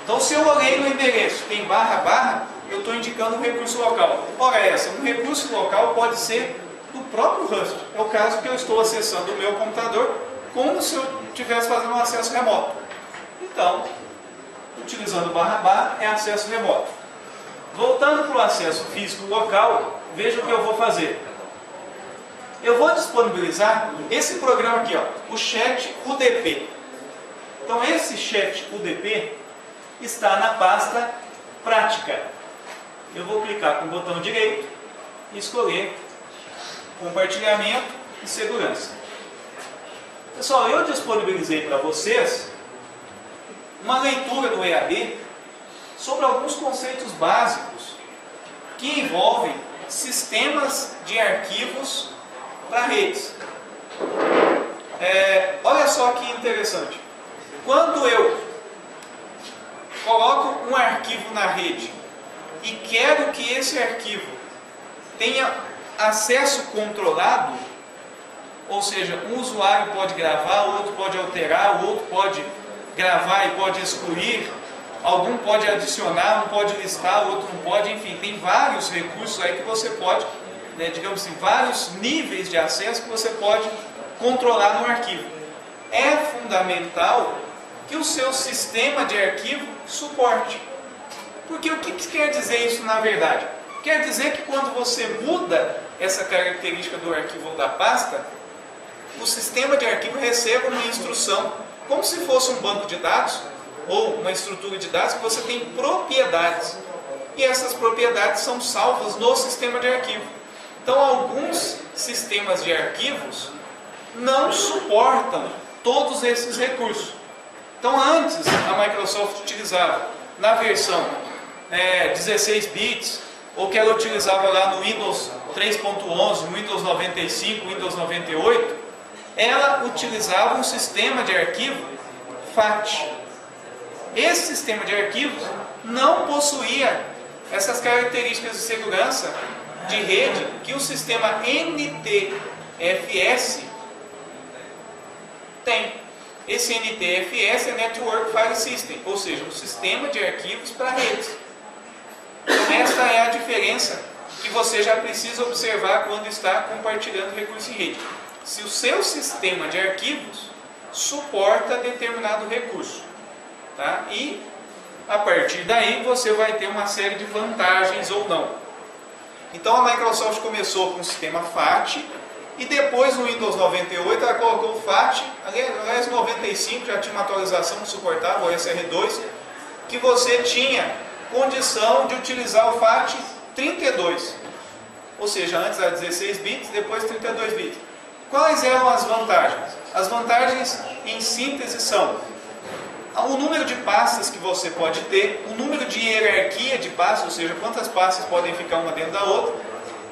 Então se eu olhei no endereço, tem //, eu estou indicando um recurso local. Ora um recurso local pode ser do próprio host. É o caso que eu estou acessando o meu computador como se eu estivesse fazendo um acesso remoto. Então, utilizando // é acesso remoto. Voltando para o acesso físico local, veja o que eu vou fazer. Eu vou disponibilizar esse programa aqui, ó, o Chat UDP. Então esse Chat UDP está na pasta Prática. Eu vou clicar com o botão direito e escolher Compartilhamento e Segurança. Pessoal, eu disponibilizei para vocês uma leitura do EAD sobre alguns conceitos básicos que envolvem sistemas de arquivos para redes. Olha só que interessante. Quando eu coloco um arquivo na rede e quero que esse arquivo tenha acesso controlado, ou seja, um usuário pode gravar, o outro pode alterar, o outro pode gravar e pode excluir, algum pode adicionar, um pode listar, o outro não pode, enfim, tem vários recursos aí que você pode, digamos assim, vários níveis de acesso que você pode controlar no arquivo. É fundamental que o seu sistema de arquivo suporte. Porque o que quer dizer isso na verdade? Quer dizer que quando você muda essa característica do arquivo ou da pasta, o sistema de arquivo recebe uma instrução, como se fosse um banco de dados ou uma estrutura de dados que você tem propriedades. e essas propriedades são salvas no sistema de arquivo. Então, alguns sistemas de arquivos não suportam todos esses recursos. Então, antes a Microsoft utilizava na versão 16 bits, ou que ela utilizava lá no Windows 3.11, Windows 95, Windows 98, ela utilizava um sistema de arquivo FAT. Esse sistema de arquivos não possuía essas características de segurança de rede que o sistema NTFS tem. Esse NTFS é Network File System, ou seja, um sistema de arquivos para redes. Então, esta é a diferença que você já precisa observar quando está compartilhando recurso em rede. Se o seu sistema de arquivos suporta determinado recurso, tá? E a partir daí você vai ter uma série de vantagens ou não. Então a Microsoft começou com o sistema FAT e depois no Windows 98 ela colocou o FAT. Aliás, 95 já tinha uma atualização que suportava o SR2, que você tinha condição de utilizar o FAT 32, ou seja, antes era 16 bits, depois 32 bits. Quais eram as vantagens? As vantagens em síntese são o número de pastas que você pode ter, o número de hierarquia de pastas, ou seja, quantas pastas podem ficar uma dentro da outra,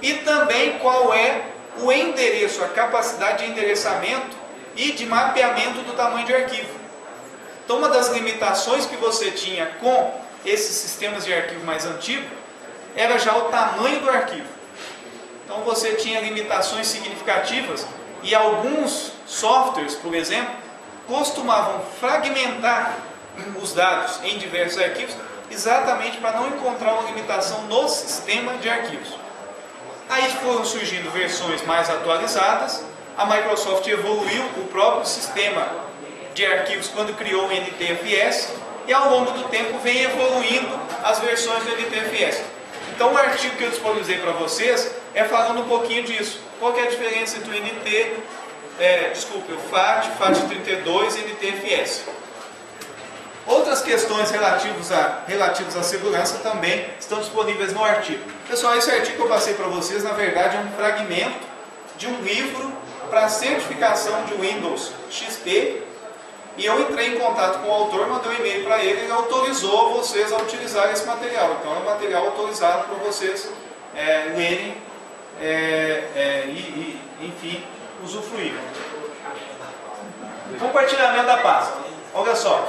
e também qual é o endereço, a capacidade de endereçamento e de mapeamento do tamanho de arquivo. Então, uma das limitações que você tinha com esses sistemas de arquivo mais antigos era já o tamanho do arquivo. Então, você tinha limitações significativas e alguns softwares, por exemplo, costumavam fragmentar os dados em diversos arquivos exatamente para não encontrar uma limitação no sistema de arquivos. Aí foram surgindo versões mais atualizadas, a Microsoft evoluiu o próprio sistema de arquivos quando criou o NTFS e ao longo do tempo vem evoluindo as versões do NTFS. Então o artigo que eu disponibilizei para vocês é falando um pouquinho disso. Qual que é a diferença entre o FAT, FAT32 e NTFS. Outras questões relativas à segurança também estão disponíveis no artigo. Pessoal, esse artigo que eu passei para vocês, na verdade, é um fragmento de um livro para certificação de Windows XP. E eu entrei em contato com o autor, mandei um e-mail para ele e ele autorizou vocês a utilizar esse material. Então é um material autorizado para vocês lerem enfim, usufruir. Compartilhamento da pasta. Olha só,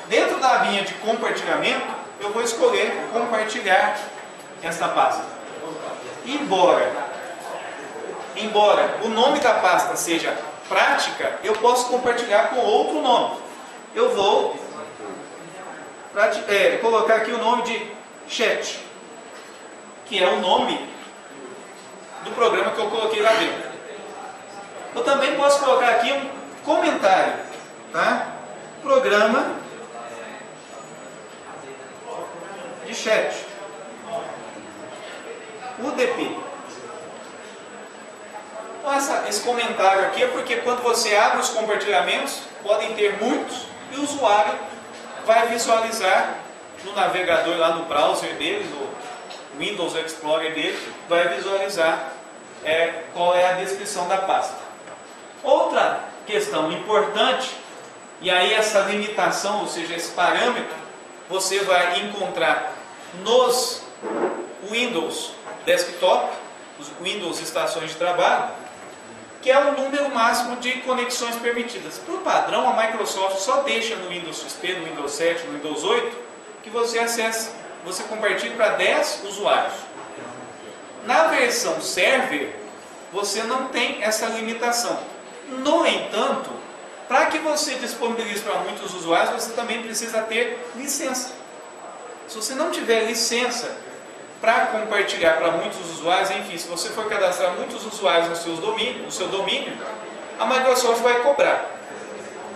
dentro da abinha de compartilhamento, eu vou escolher compartilhar esta pasta. Embora o nome da pasta seja prática, eu posso compartilhar com outro nome. Eu vou colocar aqui o nome de chat, que é o nome do programa que eu coloquei lá dentro. Eu também posso colocar aqui um comentário, tá? Programa de chat, UDP. Então esse comentário aqui é porque quando você abre os compartilhamentos, podem ter muitos, e o usuário vai visualizar no navegador, lá no browser dele, no Windows Explorer dele, vai visualizar qual é a descrição da pasta. Outra questão importante, e aí essa limitação, ou seja, esse parâmetro, você vai encontrar nos Windows Desktop, os Windows Estações de Trabalho, que é o número máximo de conexões permitidas. Por padrão, a Microsoft só deixa no Windows XP, no Windows 7, no Windows 8, que você compartilhe para 10 usuários. Na versão server, você não tem essa limitação. No entanto, para que você disponibilize para muitos usuários, você também precisa ter licença. Se você não tiver licença para compartilhar para muitos usuários, enfim, se você for cadastrar muitos usuários no seu domínio, a Microsoft vai cobrar.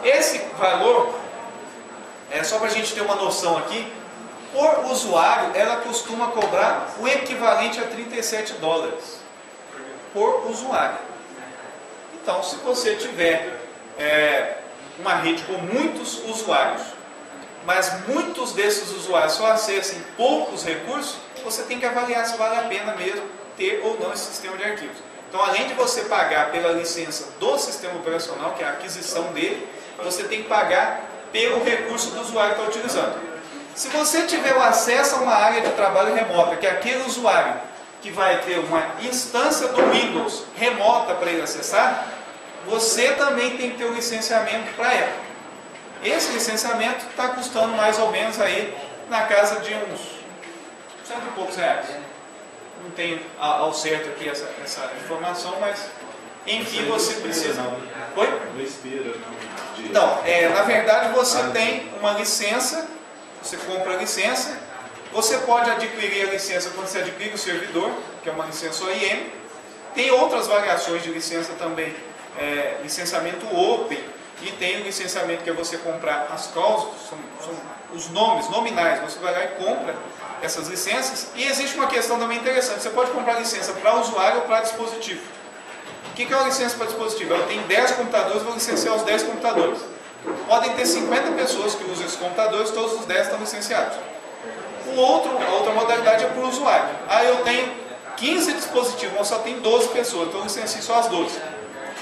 Esse valor, só para a gente ter uma noção aqui, por usuário, ela costuma cobrar o equivalente a $37 por usuário. Então, se você tiver uma rede com muitos usuários, mas muitos desses usuários só acessem poucos recursos, você tem que avaliar se vale a pena mesmo ter ou não esse sistema de arquivos. Então, além de você pagar pela licença do sistema operacional, que é a aquisição dele, você tem que pagar pelo recurso do usuário que está utilizando. Se você tiver o acesso a uma área de trabalho remota, que é aquele usuário que vai ter uma instância do Windows remota para ele acessar, você também tem que ter o licenciamento para ela. Esse licenciamento está custando mais ou menos aí na casa de uns R$100 e poucos. Não tenho ao certo aqui essa informação, mas em que você precisa... Oi? Não expira, não. Não, na verdade você tem uma licença, você compra a licença, você pode adquirir a licença quando você adquire o servidor, que é uma licença OIM. Tem outras variações de licença também, licenciamento Open, e tem o licenciamento que é você comprar as cláusulas, são os nomes nominais, você vai lá e compra essas licenças. E existe uma questão também interessante, você pode comprar licença para usuário ou para dispositivo. O que é uma licença para dispositivo? Eu tenho 10 computadores, vou licenciar os 10 computadores. Podem ter 50 pessoas que usam esses computadores, todos os 10 estão licenciados. A outra modalidade é para o usuário. Eu tenho 15 dispositivos, mas só tem 12 pessoas, então eu licencio só as 12.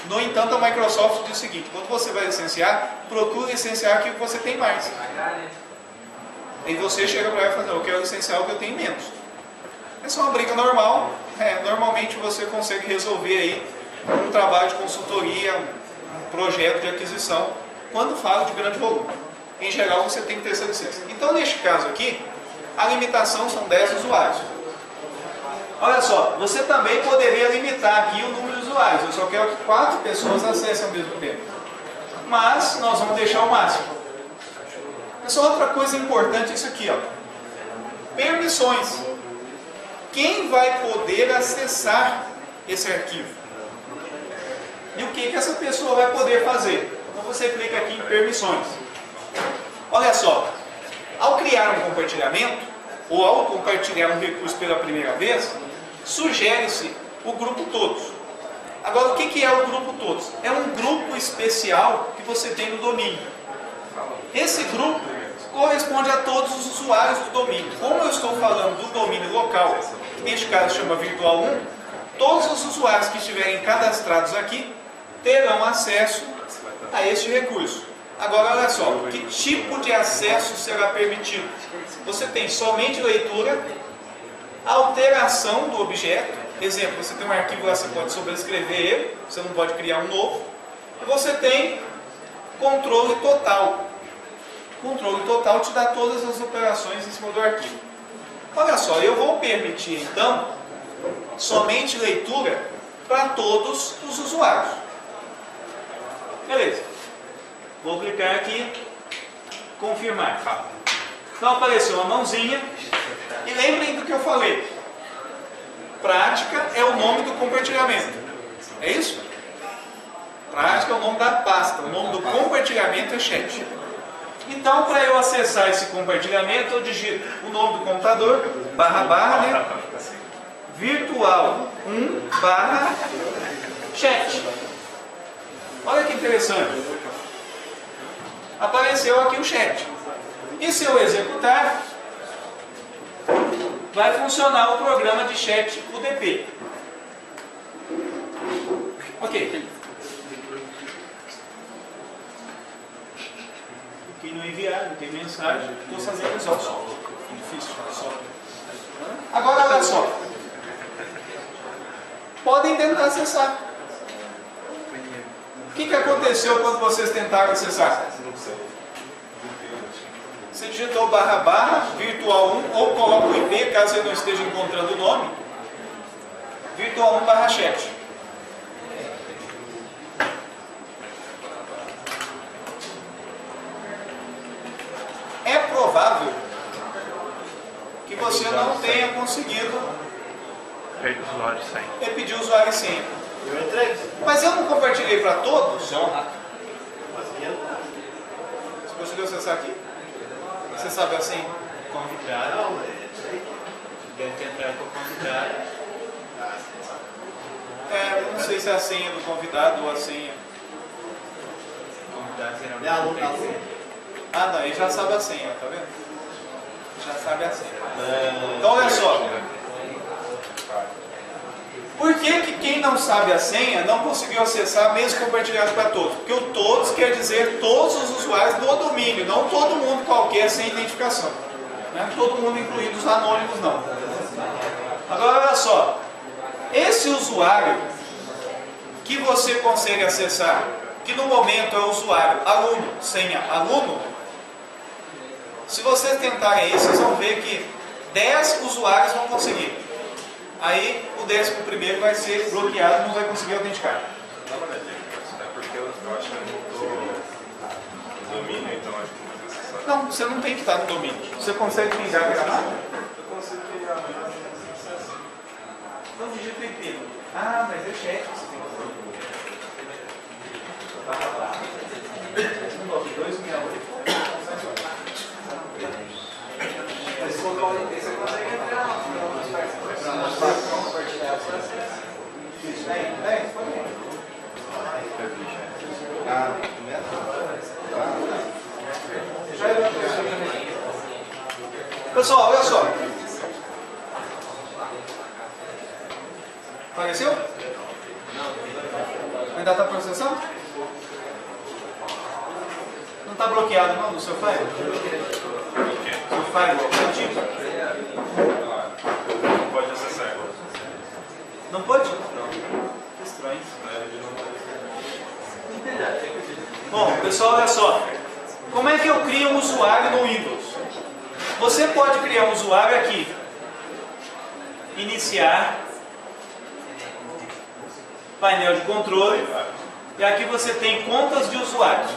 No entanto, a Microsoft diz o seguinte: quando você vai licenciar, procure licenciar aquilo que você tem mais. E você chega para ela e fala: eu quero licenciar o que eu tenho menos. Essa é uma briga normal. Normalmente você consegue resolver aí um trabalho de consultoria, um projeto de aquisição, quando fala de grande volume. Em geral, você tem que ter essa licença. Então, neste caso aqui, a limitação são 10 usuários. Olha só, você também poderia limitar aqui o número de usuários. Eu só quero que 4 pessoas acessem ao mesmo tempo. Mas nós vamos deixar o máximo. Pessoal, outra coisa importante é isso aqui, ó. Permissões. Quem vai poder acessar esse arquivo? E o que essa pessoa vai poder fazer? Então você clica aqui em permissões. Olha só, ao criar um compartilhamento, ou ao compartilhar um recurso pela primeira vez, sugere-se o grupo todos. Agora, o que é o grupo todos? É um grupo especial que você tem no domínio. Esse grupo corresponde a todos os usuários do domínio. Como eu estou falando do domínio local, que neste caso chama Virtual 1, todos os usuários que estiverem cadastrados aqui terão acesso a este recurso. Agora, olha só, que tipo de acesso será permitido? Você tem somente leitura, alteração do objeto. Exemplo, você tem um arquivo lá, você pode sobrescrever ele, você não pode criar um novo. E você tem controle total. Controle total te dá todas as operações em cima do arquivo. Olha só, eu vou permitir então somente leitura para todos os usuários. Beleza. Vou clicar aqui, confirmar. Então apareceu uma mãozinha. E lembrem do que eu falei. Prática é o nome do compartilhamento. É isso? Prática é o nome da pasta. O nome do compartilhamento é chat. Então, para eu acessar esse compartilhamento, eu digito o nome do computador, // né? virtual1/chat. Olha que interessante. Apareceu aqui o chat. E se eu executar, vai funcionar o programa de chat UDP. Ok. Aqui no enviar, não tem mensagem. Estou fazendo isso só. Difícil, só. Agora, olha só. Podem tentar acessar. O que aconteceu quando vocês tentaram acessar? Você digitou // virtual1 ou coloca o IP, caso eu não esteja encontrando o nome, virtual1/chat. É provável que você não tenha conseguido pedir usuário e senha. Mas eu não compartilhei para todos? Você conseguiu acessar aqui? Você sabe a senha? Convidado, deve ter entrado com o convidado. Não sei se é a senha do convidado ou a senha. Convidado geralmente não tem senha. Não, ele já sabe a senha, tá vendo? Já sabe a senha. Então olha só, que quem não sabe a senha não conseguiu acessar mesmo compartilhado para todos? Porque o todos quer dizer todos os usuários do domínio, não todo mundo qualquer sem identificação. Não é todo mundo, incluindo os anônimos, não. Agora, olha só. Esse usuário que você consegue acessar, que no momento é o usuário aluno, senha aluno, se vocês tentarem isso, vocês vão ver que 10 usuários vão conseguir. Aí o 11º vai ser bloqueado e não vai conseguir autenticar. Dá uma olhadinha, é porque eu acho que mudou o domínio, então acho que não é necessário. Não, você não tem que estar no domínio. Você consegue pingar a granada? Eu consigo criar, mas Então digita o IP. Ah, mas é chat. Você tem que 268. Mas se colocar o IP, você consegue entrar nas compartilhadas. Pessoal, olha só. Apareceu? Ainda está processando? Não está bloqueado não no seu file? Seu file, aplicativo? não pode acessar agora. Não pode? Que estranho. Bom, pessoal, olha só. Como é que eu crio um usuário no Windows? Você pode criar um usuário aqui. Iniciar. Painel de controle. E aqui você tem contas de usuários.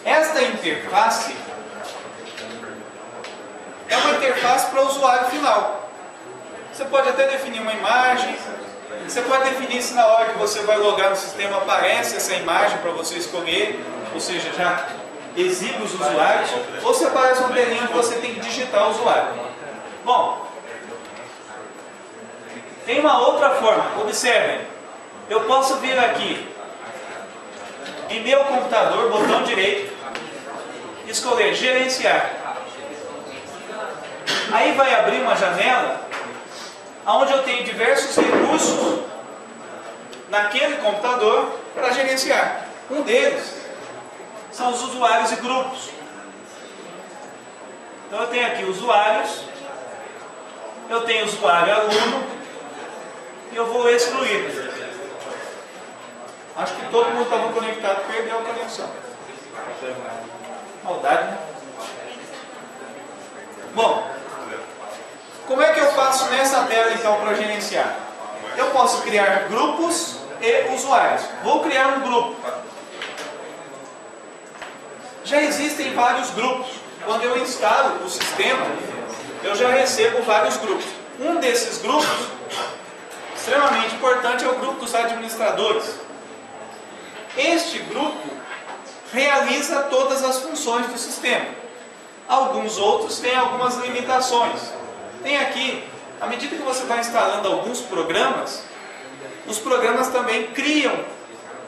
Esta interface é uma interface para o usuário final. Você pode até definir uma imagem. Você pode definir se na hora que você vai logar no sistema aparece essa imagem para você escolher, ou seja, já exibe os usuários, ou se aparece uma telinha onde você tem que digitar o usuário. Bom, tem uma outra forma, observem. Eu posso vir aqui em meu computador, botão direito, escolher gerenciar. Aí vai abrir uma janela onde eu tenho diversos recursos naquele computador para gerenciar. Um deles são os usuários e grupos. Então eu tenho aqui usuários, eu tenho usuário aluno e eu vou excluir. Acho que todo mundo estava conectado e perdeu a conexão. Maldade, né? Bom, como é que eu faço nessa tela então para gerenciar? Eu posso criar grupos e usuários. Vou criar um grupo. Já existem vários grupos. Quando eu instalo o sistema, eu já recebo vários grupos. Um desses grupos, extremamente importante, é o grupo dos administradores. Este grupo realiza todas as funções do sistema. Alguns outros têm algumas limitações. Tem aqui, à medida que você vai instalando alguns programas, os programas também criam,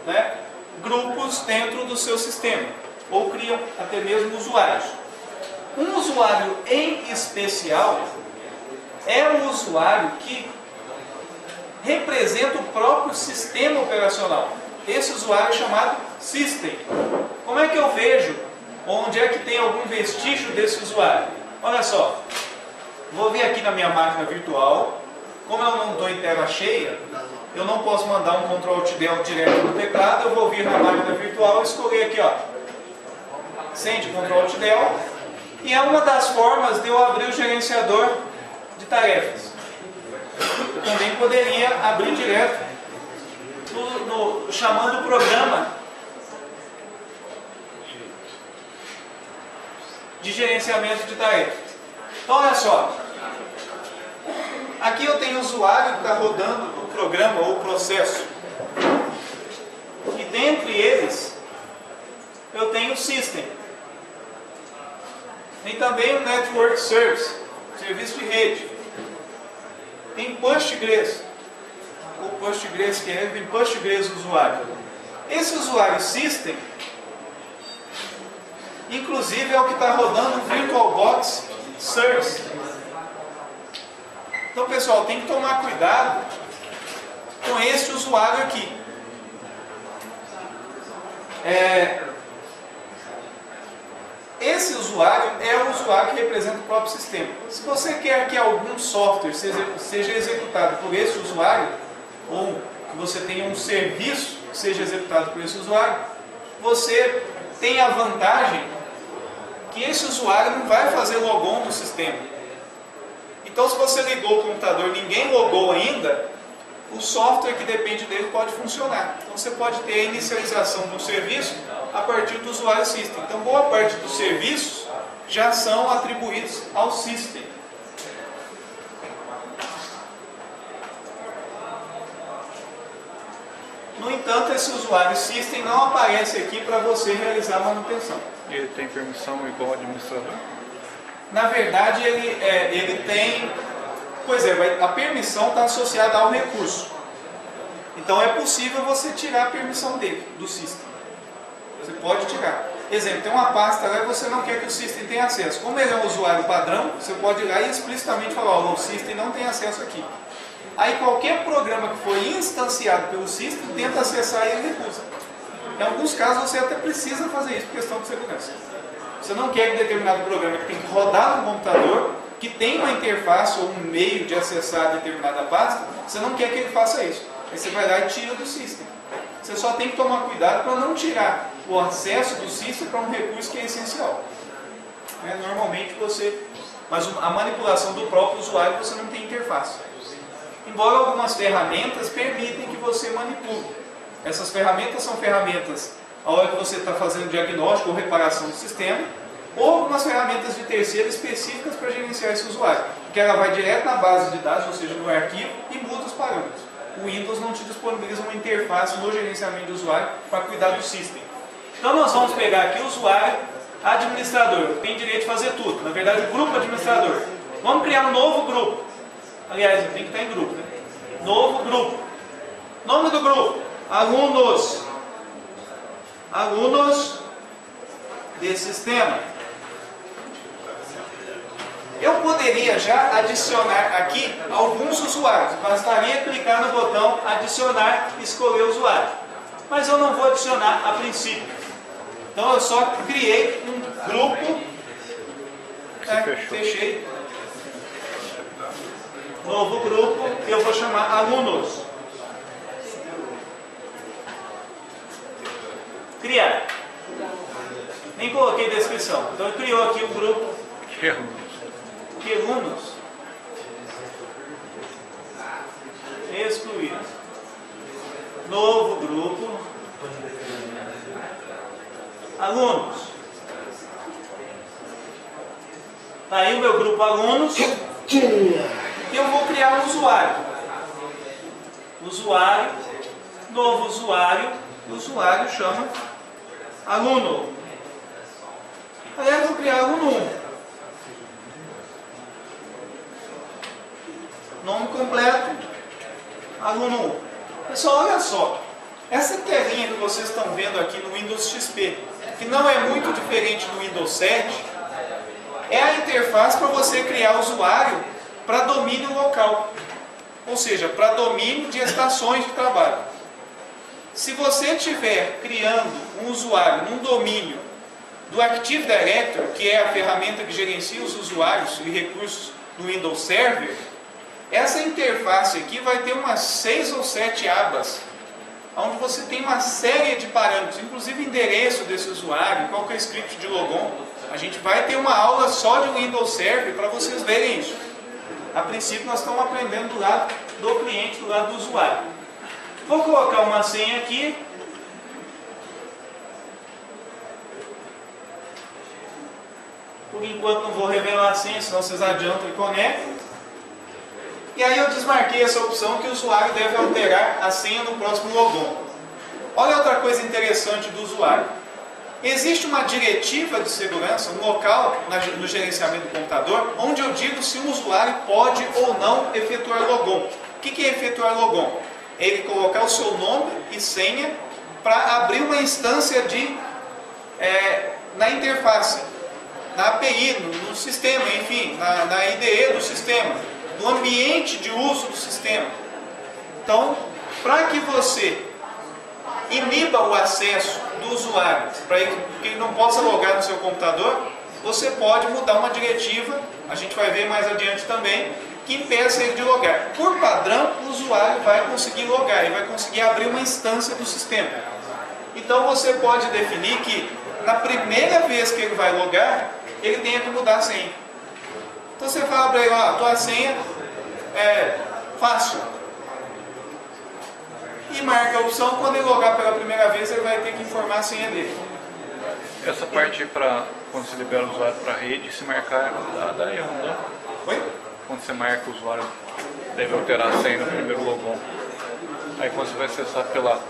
né, grupos dentro do seu sistema, ou criam até mesmo usuários. Um usuário em especial é um usuário que representa o próprio sistema operacional. Esse usuário é chamado System. Como é que eu vejo onde é que tem algum vestígio desse usuário? Olha só, vou vir aqui na minha máquina virtual. Como eu não estou em tela cheia, eu não posso mandar um Ctrl+Alt+Del direto no teclado. Eu vou vir na máquina virtual e escolher aqui, ó, Send Ctrl+Alt+Del, e é uma das formas de eu abrir o gerenciador de tarefas. Eu também poderia abrir direto chamando o programa de gerenciamento de tarefas. Então olha só, aqui eu tenho o usuário que está rodando o programa ou o processo, e dentre eles eu tenho o System. Tem também o Network Service, serviço de rede. Tem Postgres, o Postgres que é, tem Postgres usuário. Esse usuário System, inclusive, é o que está rodando o VirtualBox Service. Então, pessoal, tem que tomar cuidado com este usuário aqui. Esse usuário é o usuário que representa o próprio sistema. Se você quer que algum software seja executado por esse usuário, ou que você tenha um serviço que seja executado por esse usuário, você tem a vantagem que esse usuário não vai fazer logon no sistema. Então, se você ligou o computador e ninguém logou ainda, o software que depende dele pode funcionar. Então, você pode ter a inicialização de um serviço a partir do usuário system. Então, boa parte dos serviços já são atribuídos ao system. No entanto, esse usuário system não aparece aqui para você realizar a manutenção. Ele tem permissão igual ao administrador? Na verdade, ele tem... Pois é, a permissão está associada ao recurso. Então é possível você tirar a permissão dele, do system. Você pode tirar. Exemplo, tem uma pasta lá e você não quer que o system tenha acesso. Como ele é um usuário padrão, você pode ir lá e explicitamente falar, o system não tem acesso aqui. Aí qualquer programa que foi instanciado pelo system tenta acessar e ele recusa. Em alguns casos você até precisa fazer isso por questão de segurança. Você não quer que determinado programa que tem que rodar no computador, que tem uma interface ou um meio de acessar determinada pasta, você não quer que ele faça isso. Aí você vai lá e tira do system. Você só tem que tomar cuidado para não tirar o acesso do system para um recurso que é essencial. Normalmente você... Mas a manipulação do próprio usuário você não tem interface. Embora algumas ferramentas permitem que você manipule. Essas ferramentas são ferramentas a hora que você está fazendo diagnóstico ou reparação do sistema, ou algumas ferramentas de terceiro específicas para gerenciar esse usuário, que ela vai direto na base de dados, ou seja, no arquivo, e muda os parâmetros. O Windows não te disponibiliza uma interface no gerenciamento do usuário para cuidar do system. Então nós vamos pegar aqui o usuário administrador, tem direito de fazer tudo, na verdade o grupo administrador. Vamos criar um novo grupo. Aliás, tem que estar em grupo, né? Novo grupo. Nome do grupo: alunos. Alunos de sistema. Eu poderia já adicionar aqui alguns usuários. Bastaria clicar no botão adicionar e escolher o usuário. Mas eu não vou adicionar a princípio. Então eu só criei um grupo. Fechei. Novo grupo, eu vou chamar alunos. Criar. Nem coloquei descrição. Então ele criou aqui o grupo. Que alunos? Excluir. Novo grupo. Alunos. Tá aí o meu grupo alunos. Eu vou criar um usuário. Usuário. Novo usuário. O usuário chama aluno. Aliás, eu vou criar aluno 1. Nome completo, aluno 1. Pessoal, olha só. Essa telinha que vocês estão vendo aqui no Windows XP, que não é muito diferente do Windows 7, é a interface para você criar usuário para domínio local. Ou seja, para domínio de estações de trabalho. Se você estiver criando um usuário num domínio do Active Directory, que é a ferramenta que gerencia os usuários e recursos do Windows Server, essa interface aqui vai ter umas 6 ou 7 abas, onde você tem uma série de parâmetros, inclusive endereço desse usuário, qual que é o script de logon. A gente vai ter uma aula só de Windows Server para vocês verem isso. A princípio nós estamos aprendendo do lado do cliente, do lado do usuário. Vou colocar uma senha aqui. Por enquanto não vou revelar a senha, senão vocês adiantam e conectam. E aí eu desmarquei essa opção que o usuário deve alterar a senha no próximo logon. Olha outra coisa interessante do usuário. Existe uma diretiva de segurança, um local no gerenciamento do computador, onde eu digo se o usuário pode ou não efetuar logon. O que é efetuar logon? É ele colocar o seu nome e senha para abrir uma instância na interface, na API, no sistema, enfim, na IDE do sistema, do ambiente de uso do sistema. Então, Para que você iniba o acesso do usuário, para que ele não possa logar no seu computador, você pode mudar uma diretiva, a gente vai ver mais adiante também, que impeça ele de logar. Por padrão, o usuário vai conseguir logar, ele vai conseguir abrir uma instância do sistema. Então você pode definir que na primeira vez que ele vai logar, ele tenha que mudar a senha. Então você fala para ele, a tua senha é fácil. E marca a opção, quando ele logar pela primeira vez, ele vai ter que informar a senha dele. Essa parte para quando você libera o usuário para a rede, se marcar, dá erro, não? Oi? Quando você marca o usuário, deve alterar a senha no primeiro logon. Aí quando você vai acessar pela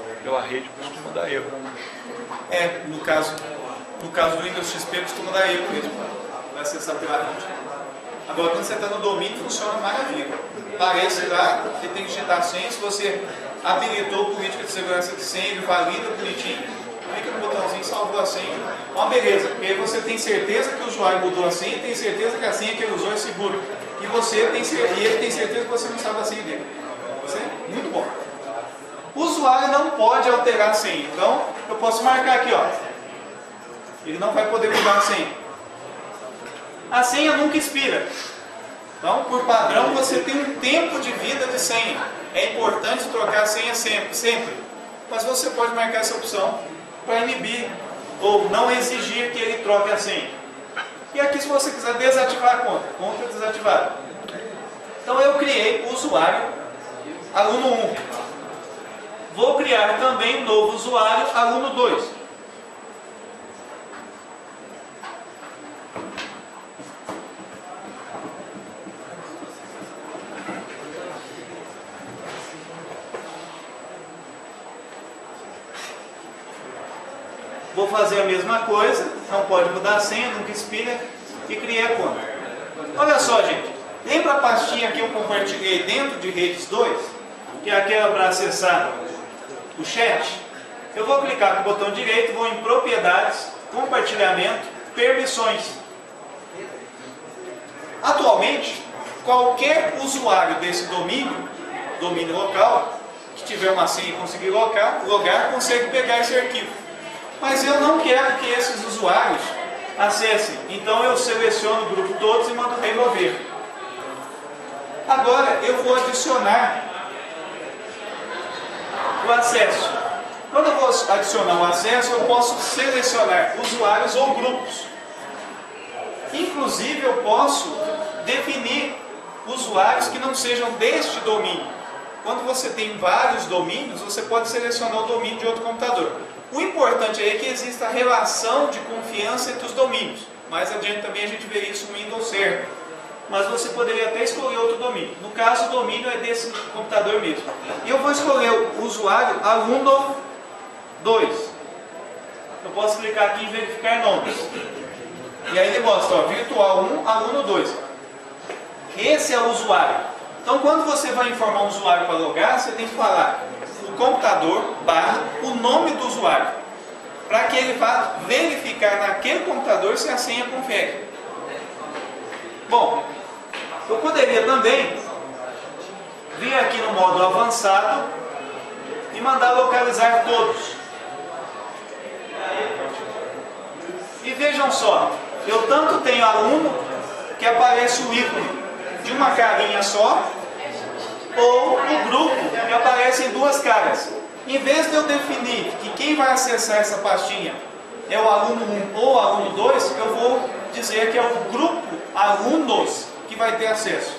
rede, costuma dar erro. No caso do Windows XP, costuma dar erro mesmo. Vai acessar pela rede. Agora, quando você está no domínio, funciona maravilha. Aparece lá, você tem que digitar a senha. Se você habilitou política de segurança de senha, ele valida bonitinho, clica no botãozinho, salvou a senha. Uma beleza, porque aí você tem certeza que o usuário mudou a senha, tem certeza que a senha que ele usou é segura. E ele tem certeza que você não sabe a senha dele. Muito bom. O usuário não pode alterar a senha. Então, eu posso marcar aqui, ó. Ele não vai poder mudar a senha. A senha nunca expira. Então, por padrão, você tem um tempo de vida de senha. É importante trocar a senha sempre. Mas você pode marcar essa opção para inibir ou não exigir que ele troque a senha. E aqui, se você quiser desativar a conta desativada. Então, eu criei o usuário aluno 1. Vou criar também um novo usuário aluno 2. Vou fazer a mesma coisa, não pode mudar a senha, nunca expira, e criei a conta. Olha só, gente, lembra a pastinha que eu compartilhei dentro de Redes 2, que é aquela para acessar o chat? Eu vou clicar com o botão direito, vou em Propriedades, Compartilhamento, Permissões. Atualmente, qualquer usuário desse domínio local, que tiver uma senha e conseguir logar, consegue pegar esse arquivo. Mas eu não quero que esses usuários acessem. Então eu seleciono o grupo todos e mando remover. Agora eu vou adicionar o acesso. Quando eu vou adicionar o acesso, eu posso selecionar usuários ou grupos. Inclusive eu posso definir usuários que não sejam deste domínio. Quando você tem vários domínios, você pode selecionar o domínio de outro computador. O importante é que exista a relação de confiança entre os domínios. Mais adiante também a gente vê isso no Windows Server. Mas você poderia até escolher outro domínio. No caso, o domínio é desse computador mesmo. E eu vou escolher o usuário aluno 2. Eu posso clicar aqui em verificar nomes. E aí ele mostra, ó, virtual 1, aluno 2. Esse é o usuário. Então, quando você vai informar um usuário para logar, você tem que falar o computador / o nome do usuário, para que ele vá verificar naquele computador se a senha confere. Bom, eu poderia também vir aqui no módulo avançado e mandar localizar todos. E vejam só, eu tanto tenho aluno que aparece o ícone de uma carinha só, ou o grupo que aparece em duas caras. Em vez de eu definir que quem vai acessar essa pastinha é o aluno 1 ou o aluno 2, eu vou dizer que é o grupo alunos que vai ter acesso.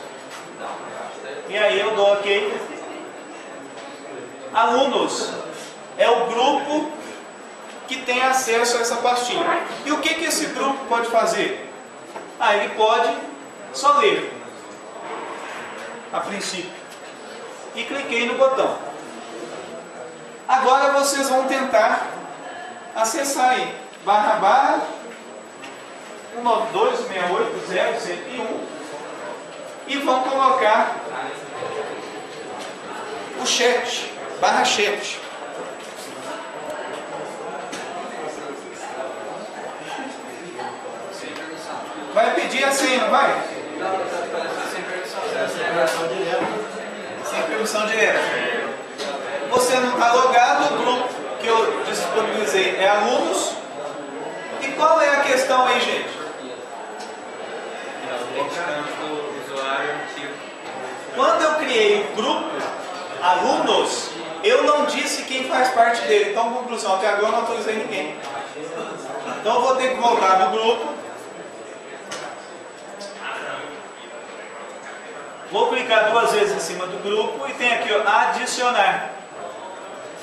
E aí eu dou OK. Alunos é o grupo que tem acesso a essa pastinha. E o que esse grupo pode fazer? Ele pode só ler, a princípio. E cliquei no botão. Agora vocês vão tentar acessar aí. /192.168.0.101 e vão colocar o chat, /chat. Vai pedir a senha, não vai? Sem permissão direta. alunos. E qual é a questão aí, gente? Autenticando o usuário antigo. Quando eu criei o grupo alunos, eu não disse quem faz parte dele. Então, conclusão, até agora eu não autorizei ninguém. Então eu vou ter que voltar no grupo. Vou clicar 2 vezes em cima do grupo e tem aqui, ó, adicionar.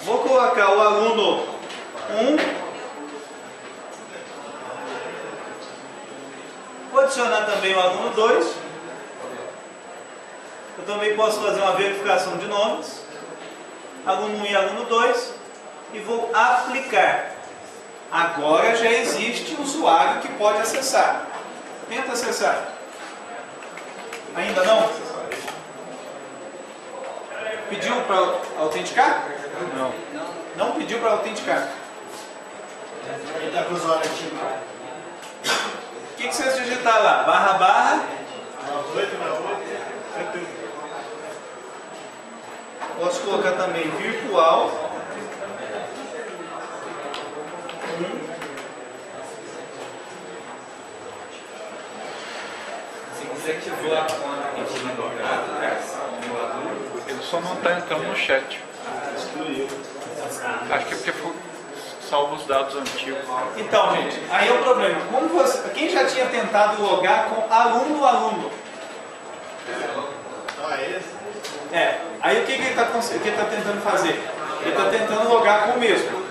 Vou colocar o aluno 1. Vou adicionar também o aluno 2. Eu também posso fazer uma verificação de nomes. Aluno 1 e aluno 2. E vou aplicar. Agora já existe usuário que pode acessar. Tenta acessar. Ainda não? Pediu para autenticar? Não. Não pediu para autenticar. Ele está com o usuário antigo. O que vocês digitaram lá? Barra, barra. Posso colocar também virtual. Se você ativou a conta que tinha logado, Ele só não está entrando no chat. Acho que é porque foi salvo os dados antigos. Então, gente, aí é o problema. Como você, quem já tinha tentado logar com aluno? Aí o que ele está tentando fazer? Ele está tentando logar com o mesmo.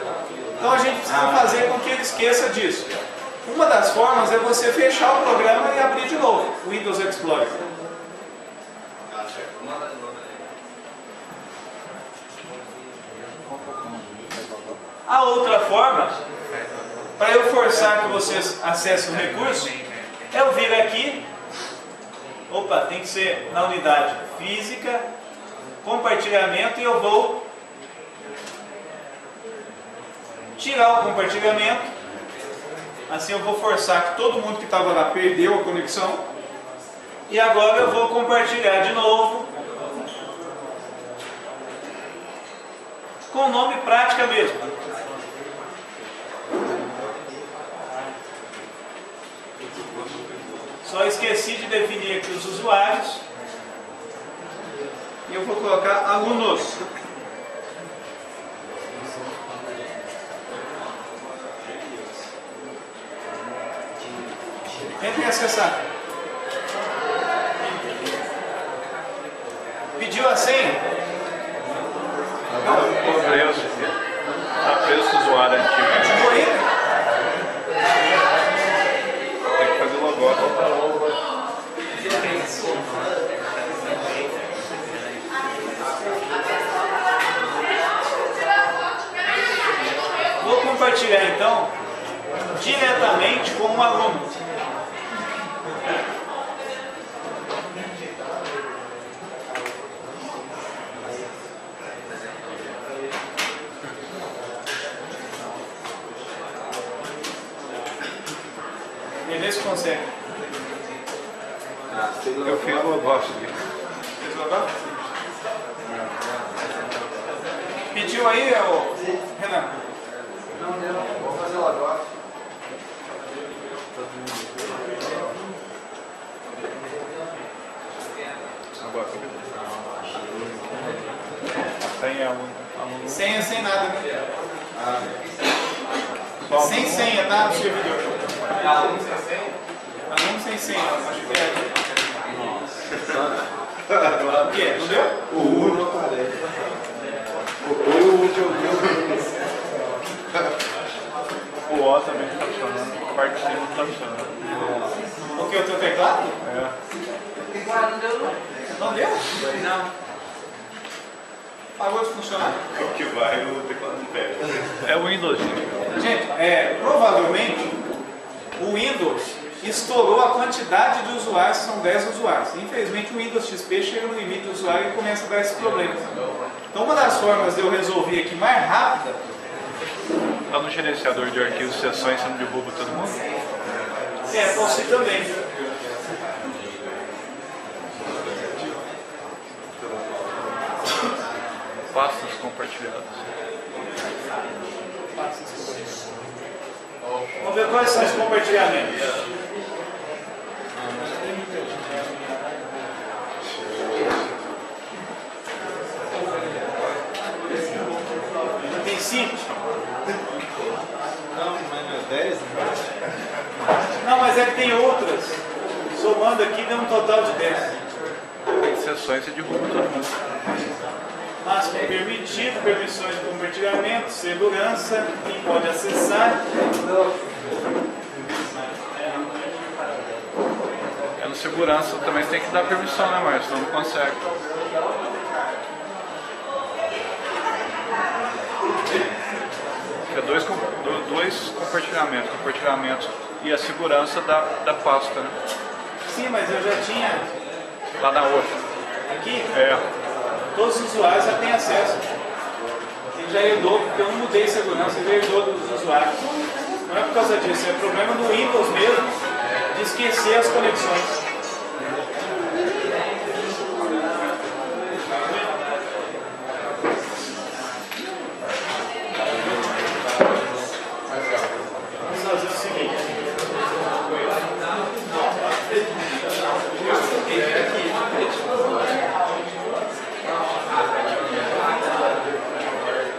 Então a gente precisa fazer com que ele esqueça disso. Uma das formas é você fechar o programa e abrir de novo o Windows Explorer. A outra forma, para eu forçar que vocês acessem o recurso, é eu vir aqui. Opa, tem que ser na unidade física, compartilhamento, e eu vou tirar o compartilhamento. Assim eu vou forçar que todo mundo que estava lá perdeu a conexão. E agora eu vou compartilhar de novo com o nome prática mesmo. Só esqueci de definir aqui os usuários. E eu vou colocar alunos. Tentem acessar. Pediu a senha? Está preso. Está preso o usuário antigo. Ativou ele? Tem que fazer logout. Vou compartilhar então diretamente com um aluno. Beleza, consegue. Eu fiz logout aqui. Fez logout? Pediu aí, Renan? Não, vou fazer o agora. Agora. Sem aluno. Senha sem nada, né? Só Sem senha, tá? No servidor. Aluno sem senha? Aluno sem senha, acho que é. O quê? Não deu? O U não aparece. O U de ouviu. o O também está funcionando. A parte de cima não está funcionando. O que? O teu teclado? É. Não deu? Não. Parou de funcionar? O que vai, o teclado não pega. É o Windows, gente. Gente, provavelmente o Windows estourou a quantidade de usuários, são 10 usuários. Infelizmente o Windows XP chega no limite do usuário e começa a dar esse problema. Então uma das formas de eu resolver aqui mais rápida. Lá no gerenciador de arquivos, sessões, você não derruba todo mundo? É, você também. Pastas compartilhadas. Vamos ver quais são os compartilhamentos. Tem 5? Não, mas não é 10? Não, mas é que tem outras. Somando aqui deu um total de 10. Tem sessões e derruba todo mundo. Máximo permitido, permissões de compartilhamento, segurança, quem pode acessar. É no segurança também tem que dar permissão, né, Márcio? Senão não consegue. É dois compartilhamentos. Compartilhamento e a segurança da pasta, né? Sim, mas eu já tinha Lá na outra. aqui, É. todos os usuários já têm acesso. Ele já herdou, porque eu não mudei segurança, ele herdou dos usuários. Não é por causa disso, é problema do Windows mesmo, de esquecer as conexões. Vamos fazer o seguinte.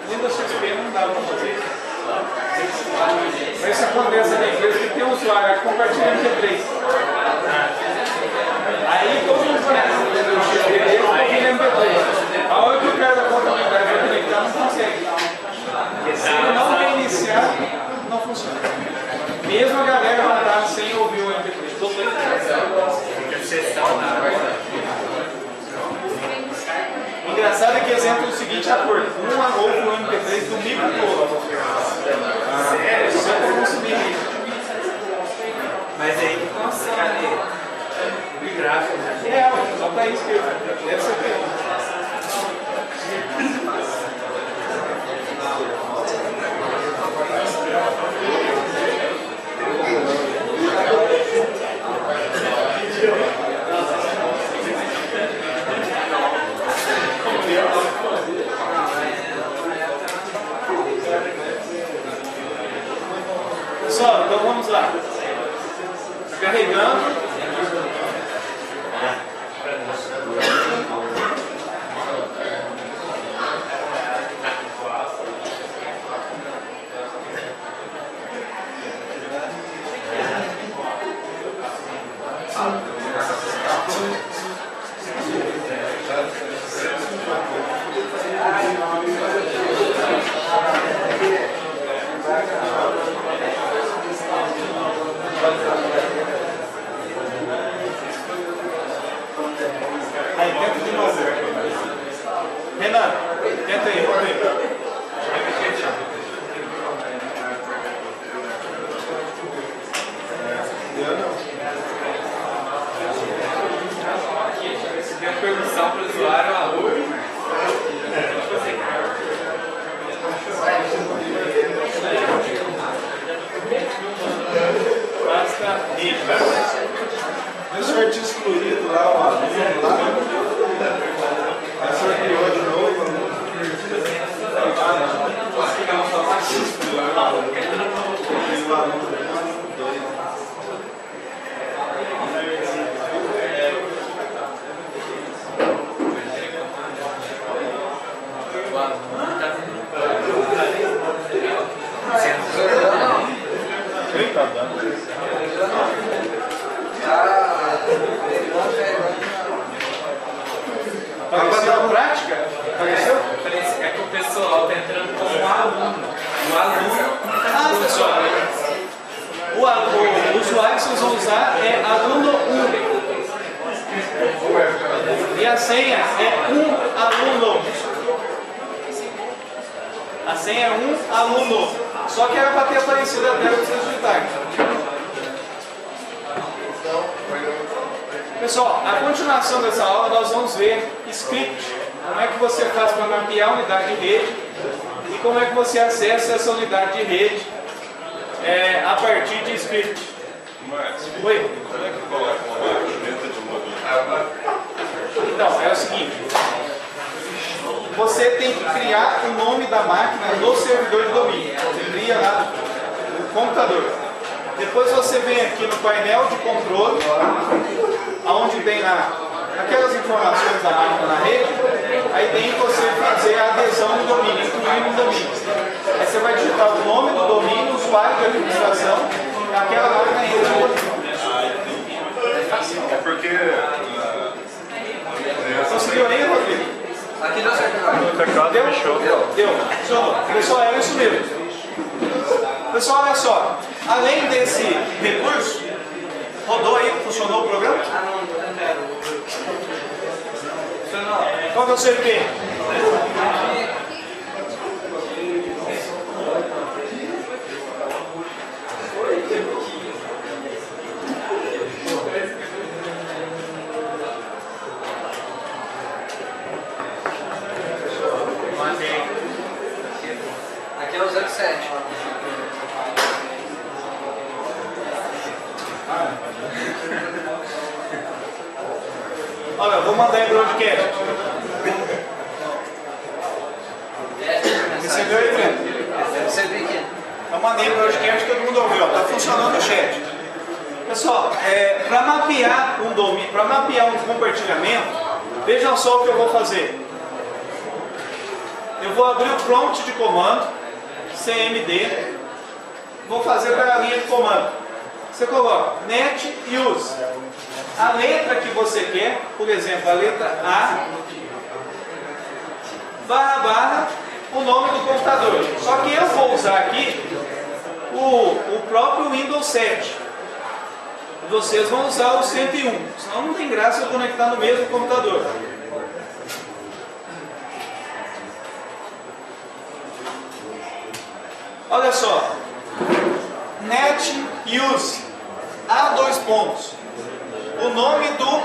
Windows XP não dá para fazer isso. Mas isso acontece na empresa que tem um usuário que compartilha MP3. Aí todo mundo conhece o Windows XP dele, compartilha MP3. A hora que o cara da contabilidade vai conectar, não consegue. Se ele não reiniciar, não funciona. Mesmo a galera já está sem ouvir o MP3. Todo mundo o engraçado é que eles entram no seguinte acordo: um ouve o MP3 do micro todo. Sério? Só para consumir isso. Mas aí não consegue. O gráfico, né? É, só para isso que deve ser feito. Pessoal, então vamos lá. Carregando. Aí, tenta de novo. Renan, tenta aí, vamos ver. Se der permissão para o usuário, alô. Basta rede. O senhor tinha excluído lá o aluno lá. Aí o senhor criou de novo. O aluno doido. Tá dando. Apareceu na prática? Apareceu? É que o pessoal está entrando como um aluno. O aluno. Ah, pessoal. O usuário que vocês vão usar é aluno 1. E a senha é um aluno. A senha é um aluno. Só que era para ter aparecido a tela que vocês digitarem. Pessoal, a continuação dessa aula nós vamos ver script. Como é que você faz para mapear a unidade de rede e como é que você acessa essa unidade de rede a partir de script. Márcio, Oi? como é que coloca uma maquineta de módulo? Então, é o seguinte. Você tem que criar o nome da máquina no servidor de domínio. Você cria lá no computador. Depois você vem aqui no painel de controle, onde tem aquelas informações da máquina na rede, aí tem que você fazer a adesão do domínio, incluir um domínio. Aí você vai digitar o nome do domínio, o usuário de administração, aquela máquina entra. É porque. Conseguiu aí, Rodrigo? Aqui deu certo. O teclado Deu? fechou. Deu. Funcionou. Pessoal, era isso mesmo. Pessoal, olha só. Além desse recurso, rodou aí, funcionou o programa? Qual que é o seu IP? Aqui é o 07. Olha, eu vou mandar em broadcast. Recebeu aí, Fred? Recebi aqui. Eu mandei em broadcast, todo mundo ouviu. Está funcionando o chat. Pessoal, para mapear um domínio, para mapear um compartilhamento, vejam só o que eu vou fazer. Eu vou abrir o prompt de comando, CMD, vou fazer para a linha de comando. Você coloca net use. A letra que você quer, por exemplo, a letra A, // o nome do computador. Só que eu vou usar aqui o próprio Windows 7. Vocês vão usar o 101, senão não tem graça eu conectar no mesmo computador. Olha só, net use, há 2 pontos, o nome do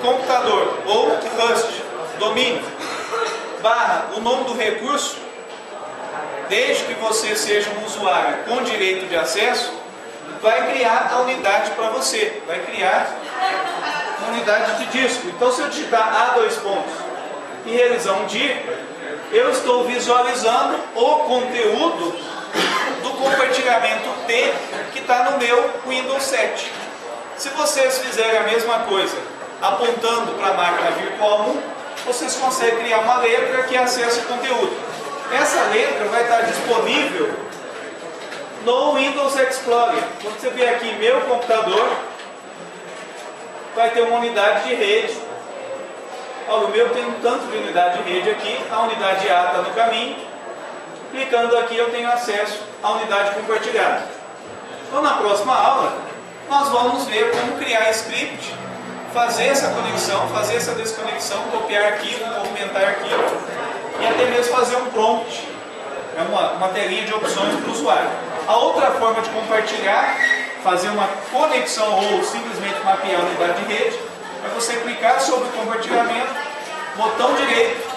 computador, ou host, domínio, / o nome do recurso, desde que você seja um usuário com direito de acesso, vai criar a unidade para você, vai criar uma unidade de disco. Então, se eu digitar há 2 pontos e realizar um dir, eu estou visualizando o conteúdo do compartilhamento T que está no meu Windows 7. Se vocês fizerem a mesma coisa apontando para a máquina virtual 1, vocês conseguem criar uma letra que acessa o conteúdo. Essa letra vai estar disponível no Windows Explorer. Quando você vier aqui em meu computador, vai ter uma unidade de rede. Olha, o meu tem um tanto de unidade de rede aqui, a unidade A está no caminho. Clicando aqui eu tenho acesso à unidade compartilhada. Então na próxima aula nós vamos ver como criar script, fazer essa conexão, fazer essa desconexão, copiar arquivo, movimentar arquivo e até mesmo fazer um prompt. É uma telinha de opções para o usuário. A outra forma de compartilhar, fazer uma conexão ou simplesmente mapear a unidade de rede, é você clicar sobre o compartilhamento, botão direito,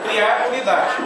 criar unidade.